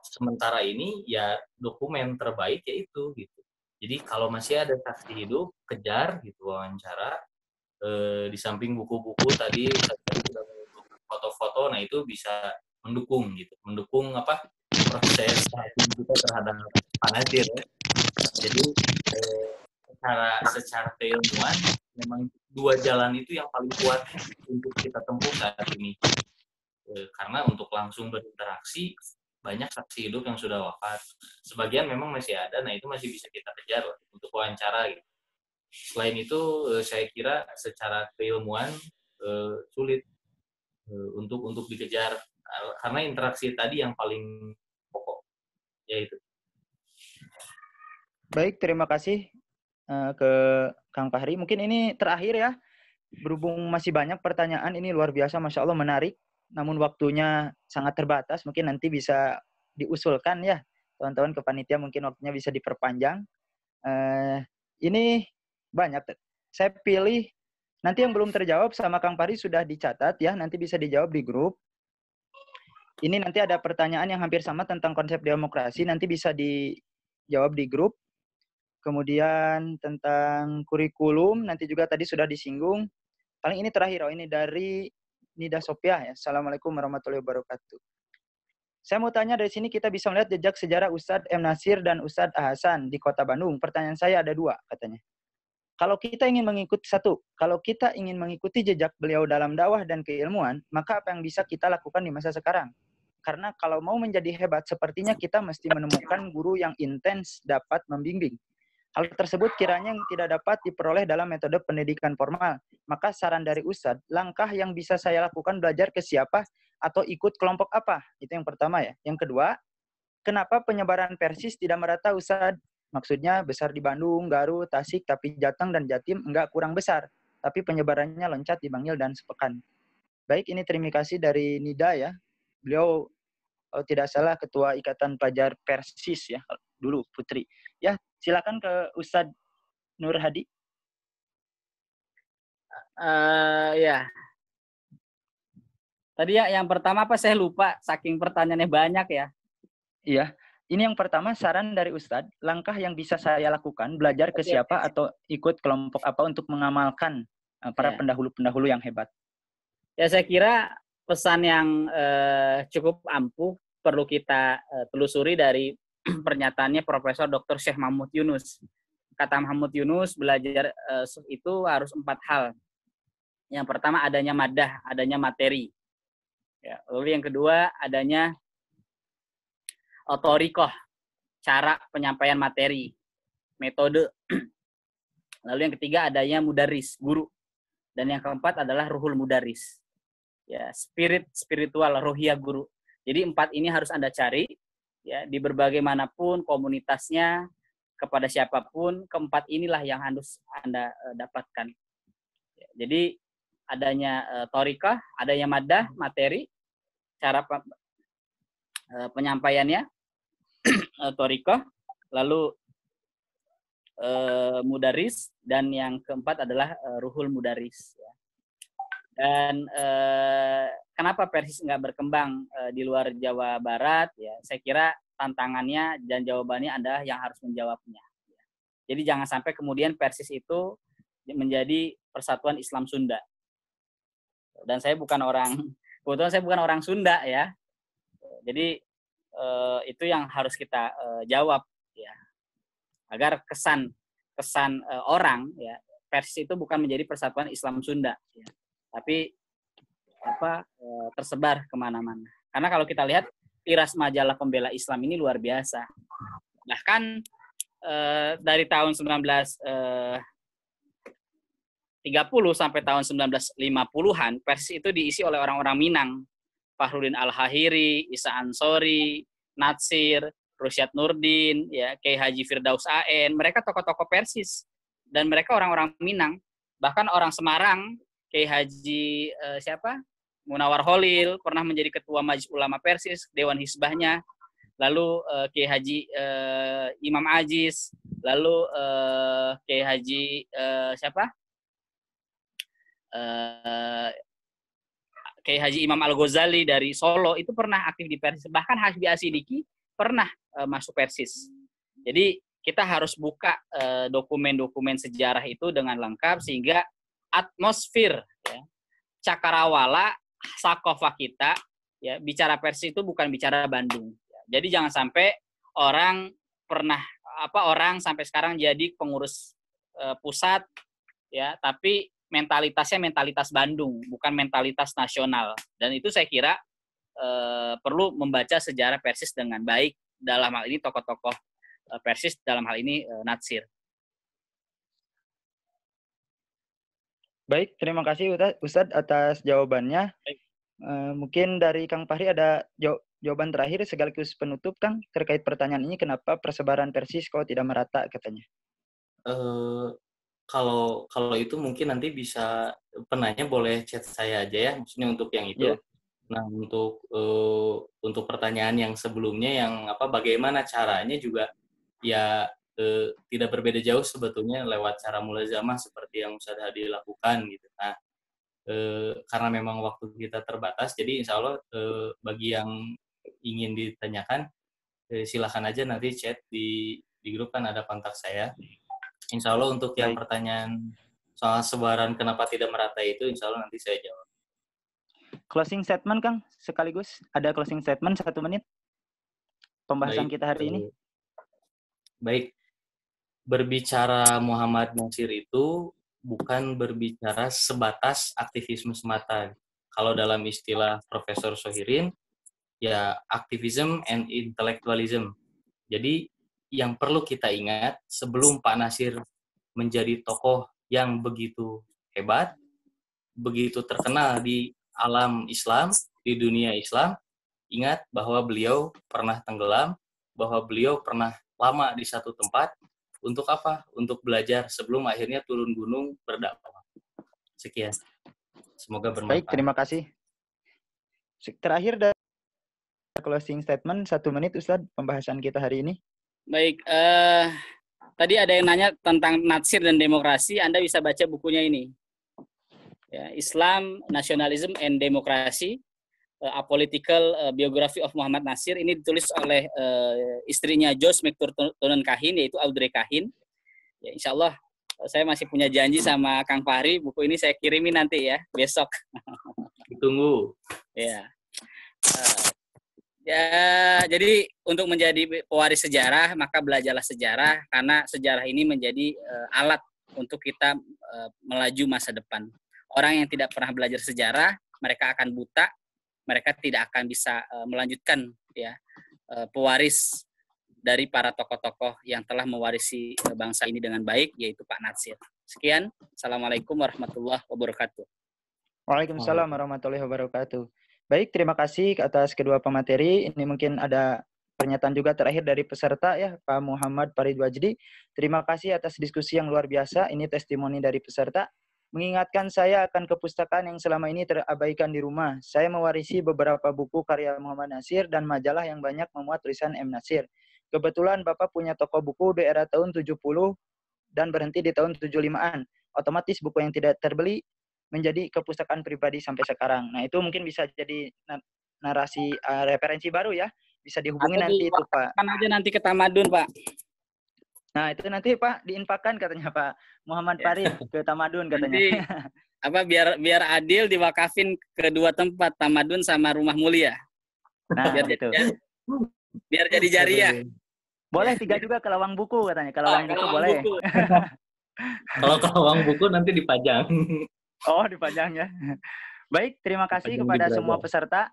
sementara ini ya dokumen terbaik yaitu gitu. Jadi kalau masih ada saksi hidup, kejar gitu wawancara. Di samping buku-buku tadi sudah foto-foto, nah itu bisa mendukung gitu, mendukung proses kita terhadap Pak Nasir. Ya. Jadi secara keilmuan memang dua jalan itu yang paling kuat untuk kita tempuh saat ini. Karena untuk langsung berinteraksi banyak saksi hidup yang sudah wafat. Sebagian memang masih ada, nah itu masih bisa kita kejar untuk wawancara gitu. Selain itu saya kira secara keilmuan sulit untuk dikejar karena interaksi tadi yang paling pokok yaitu. Baik, terima kasih ke Kang Fahri. Mungkin ini terakhir ya. Berhubung masih banyak pertanyaan, ini luar biasa, Masya Allah menarik. Namun waktunya sangat terbatas, mungkin nanti bisa diusulkan ya. Teman-teman ke panitia mungkin waktunya bisa diperpanjang. Ini banyak. Saya pilih, nanti yang belum terjawab sama Kang Fahri sudah dicatat ya, nanti bisa dijawab di grup. Ini nanti ada pertanyaan yang hampir sama tentang konsep demokrasi, nanti bisa dijawab di grup. Kemudian tentang kurikulum, nanti juga tadi sudah disinggung. Paling ini terakhir, ini dari Nida Sophia ya. Assalamualaikum warahmatullahi wabarakatuh. Saya mau tanya dari sini kita bisa melihat jejak sejarah Ustadz M. Nasir dan Ustadz Hasan di Kota Bandung. Pertanyaan saya ada dua katanya. Kalau kita ingin mengikuti jejak beliau dalam dakwah dan keilmuan, maka apa yang bisa kita lakukan di masa sekarang? Karena kalau mau menjadi hebat, sepertinya kita mesti menemukan guru yang intens dapat membimbing. Hal tersebut kiranya yang tidak dapat diperoleh dalam metode pendidikan formal. Maka saran dari Ustadz, langkah yang bisa saya lakukan belajar ke siapa atau ikut kelompok apa? Itu yang pertama ya. Yang kedua, kenapa penyebaran Persis tidak merata Ustadz? Maksudnya besar di Bandung, Garut, Tasik, tapi Jateng dan Jatim enggak kurang besar. Tapi penyebarannya loncat di Bangil dan Sepekan. Baik, ini terima kasih dari Nida ya. Beliau kalau tidak salah Ketua Ikatan Pelajar Persis ya, dulu Putri. Ya, silakan ke Ustadz Nur Hadi. Ya. Tadi ya yang pertama apa saya lupa, saking pertanyaannya banyak ya. Iya. Ini yang pertama saran dari Ustadz, langkah yang bisa saya lakukan, belajar ke siapa atau ikut kelompok apa untuk mengamalkan para pendahulu-pendahulu yang hebat. Ya saya kira pesan yang cukup ampuh perlu kita telusuri dari pernyataannya Profesor Dr. Syekh Mahmud Yunus. Kata Mahmud Yunus, belajar itu harus 4 hal. Yang pertama adanya madah, adanya materi. Ya, lalu yang kedua adanya otorikoh, cara penyampaian materi, metode. Lalu yang ketiga adanya mudaris, guru. Dan yang keempat adalah ruhul mudaris. Ya, spiritual, rohiyah guru. Jadi 4 ini harus Anda cari ya di berbagai manapun komunitasnya, kepada siapapun, keempat inilah yang harus Anda dapatkan. Ya, jadi adanya thorikah, adanya madah, materi, cara penyampaiannya, thorikah, lalu mudaris, dan yang keempat adalah ruhul mudaris. Ya. Dan kenapa Persis nggak berkembang di luar Jawa Barat? Ya, saya kira tantangannya dan jawabannya adalah yang harus menjawabnya. Ya. Jadi jangan sampai kemudian Persis itu menjadi Persatuan Islam Sunda. Dan saya bukan orang Sunda ya. Jadi itu yang harus kita jawab ya. Agar kesan orang ya, Persis itu bukan menjadi Persatuan Islam Sunda ya. Tapi tersebar kemana-mana. Karena kalau kita lihat tiras majalah pembela Islam ini luar biasa. Bahkan dari tahun 1930 sampai tahun 1950-an, Persis itu diisi oleh orang-orang Minang. Fahrudin Al-Hahiri, Isa Ansori, Natsir, Rusyad Nurdin, ya, Kiai Haji Firdaus AN, mereka tokoh-tokoh Persis. Dan mereka orang-orang Minang. Bahkan orang Semarang, Kiai Haji Munawar Holil, pernah menjadi ketua Majelis Ulama Persis, Dewan Hisbahnya. Lalu Kiai Haji Imam Aziz, lalu Kiai Haji Kiai Haji Imam Al-Ghazali dari Solo itu pernah aktif di Persis. Bahkan Hasbi Asidiki pernah masuk Persis. Jadi kita harus buka dokumen-dokumen sejarah itu dengan lengkap sehingga atmosfer ya, cakrawala sakofah kita ya, bicara Persis itu bukan bicara Bandung. Jadi jangan sampai orang sampai sekarang jadi pengurus pusat ya, tapi mentalitasnya mentalitas Bandung, bukan mentalitas nasional. Dan itu saya kira perlu membaca sejarah Persis dengan baik, dalam hal ini tokoh-tokoh Persis, dalam hal ini Natsir. Baik, terima kasih Ustadz atas jawabannya. Mungkin dari Kang Fahri ada jawaban terakhir sekaligus penutup, Kang, terkait pertanyaan ini, kenapa persebaran Persis kok tidak merata katanya? Kalau itu mungkin nanti bisa penanya boleh chat saya aja ya, maksudnya untuk yang itu. Yeah. Nah, untuk pertanyaan yang sebelumnya yang bagaimana caranya juga ya tidak berbeda jauh sebetulnya lewat cara mulazamah seperti yang Ustaz Hadi lakukan gitu. Nah, karena memang waktu kita terbatas, jadi insya Allah bagi yang ingin ditanyakan silakan aja nanti chat di grup, kan ada kontak saya. Insya Allah untuk yang pertanyaan soal sebaran kenapa tidak merata itu, insya Allah nanti saya jawab. Closing statement, Kang, sekaligus. Ada closing statement 1 menit pembahasan kita hari ini. Baik. Berbicara Muhammad Natsir itu bukan berbicara sebatas aktivisme semata. Kalau dalam istilah Profesor Sohirin, ya aktivism and intellectualism. Jadi yang perlu kita ingat, sebelum Pak Natsir menjadi tokoh yang begitu hebat, begitu terkenal di alam Islam, di dunia Islam, ingat bahwa beliau pernah tenggelam, bahwa beliau pernah lama di satu tempat. Untuk apa? Untuk belajar sebelum akhirnya turun gunung berdakwah. Sekian. Semoga bermanfaat. Baik, terima kasih. Terakhir dari closing statement 1 menit, Ustadz, pembahasan kita hari ini. Baik, tadi ada yang nanya tentang Natsir dan demokrasi. Anda bisa baca bukunya ini, ya, Islam, Nationalism and Democracy, A Political Biography of Muhammad Natsir. Ini ditulis oleh istrinya Jos McTurnan Kahin, yaitu Audrey Kahin. Ya, insya Allah saya masih punya janji sama Kang Fahri, buku ini saya kirimi nanti ya, besok. Ditunggu. Ya. Ya, jadi untuk menjadi pewaris sejarah, maka belajarlah sejarah, karena sejarah ini menjadi alat untuk kita melaju masa depan. Orang yang tidak pernah belajar sejarah, mereka akan buta, mereka tidak akan bisa melanjutkan ya pewaris dari para tokoh-tokoh yang telah mewarisi bangsa ini dengan baik, yaitu Pak Natsir. Sekian, Assalamualaikum warahmatullahi wabarakatuh. Waalaikumsalam warahmatullahi wabarakatuh. Baik, terima kasih atas kedua pemateri. Ini mungkin ada pernyataan juga terakhir dari peserta ya, Pak Muhammad Farid Wajdi. Terima kasih atas diskusi yang luar biasa. Ini testimoni dari peserta. Mengingatkan saya akan kepustakaan yang selama ini terabaikan di rumah. Saya mewarisi beberapa buku karya Muhammad Natsir dan majalah yang banyak memuat tulisan M. Natsir. Kebetulan Bapak punya toko buku di era tahun 70 dan berhenti di tahun 75-an. Otomatis buku yang tidak terbeli menjadi kepustakaan pribadi sampai sekarang. Nah, itu mungkin bisa jadi narasi referensi baru ya. Bisa dihubungi nanti itu, Pak. Kan aja nanti ke Tamadun, Pak. Nah, itu nanti Pak diinfakkan katanya Pak Muhammad Farid ke Tamadun katanya. Nanti, biar adil diwakafin ke 2 tempat, Tamadun sama Rumah Mulia. Nah, biar jadi jariah. Boleh 3 juga ke Lawang Buku katanya. Ke Lawang Buku boleh. Kalau ke Lawang Buku nanti dipajang. Oh, dipajang ya. Baik, terima kasih kepada semua peserta.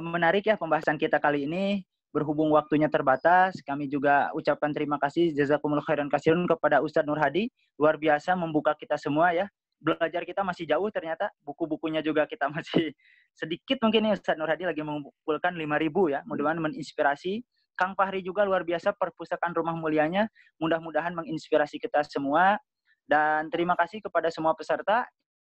Menarik ya pembahasan kita kali ini. berhubung waktunya terbatas, kami juga ucapkan terima kasih jazakumullah khairan katsirun kepada Ustadz Nur Hadi. Luar biasa membuka kita semua ya. Belajar kita masih jauh ternyata. Buku-bukunya juga kita masih sedikit mungkin ya. Ustadz Nur Hadi lagi mengumpulkan 5.000 ya. Mudah-mudahan menginspirasi. Kang Fahri juga luar biasa perpustakaan Rumah Mulianya. Mudah-mudahan menginspirasi kita semua. Dan terima kasih kepada semua peserta.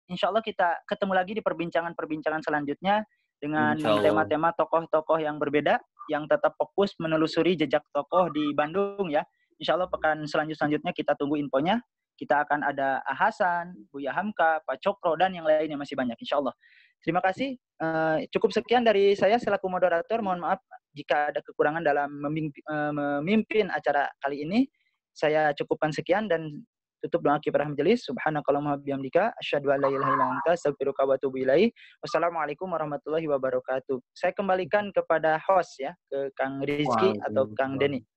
Insya Allah kita ketemu lagi di perbincangan-perbincangan selanjutnya dengan Insya Allah. tema-tema tokoh-tokoh yang berbeda, yang tetap fokus menelusuri jejak tokoh di Bandung ya. Insya Allah pekan selanjutnya kita tunggu infonya. Kita akan ada Hasan, Buya Hamka, Pak Cokro, dan yang lainnya masih banyak insya Allah. Terima kasih. Cukup sekian dari saya selaku moderator. Mohon maaf jika ada kekurangan dalam memimpin acara kali ini. Saya cukupkan sekian dan tutup doa kifarah majelis. Subhanakallahumma bihamdika asyhadu an la ilaha illa anta astaghfiruka wa atubu ilaik. Wassalamualaikum warahmatullahi wabarakatuh. Saya kembalikan kepada host ya, ke Kang Rizky atau Kang Denny.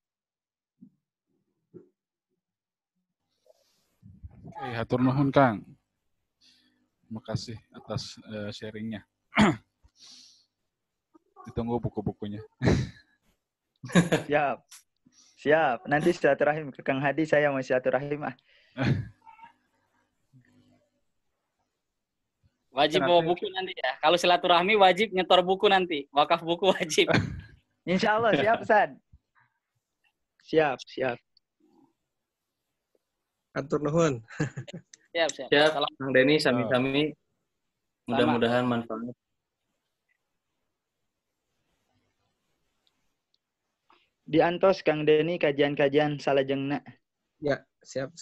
Oke, hatur nuhun Kang. Terima kasih atas sharingnya. Ditunggu buku-bukunya. Siap. Siap. Nanti silaturahim ke Kang Hadi, saya mau silaturahim ah. Wajib bawa buku nanti ya. Kalau silaturahmi wajib nyetor buku nanti. Wakaf buku wajib. Insya Allah siap Ustaz. Siap, siap. Atur nuhun. Siap, siap. Siap, Salam. Kang Denny, sami-sami. Mudah-mudahan manfaat. Diantos Kang Denny kajian-kajian salajengna. Ya, siap.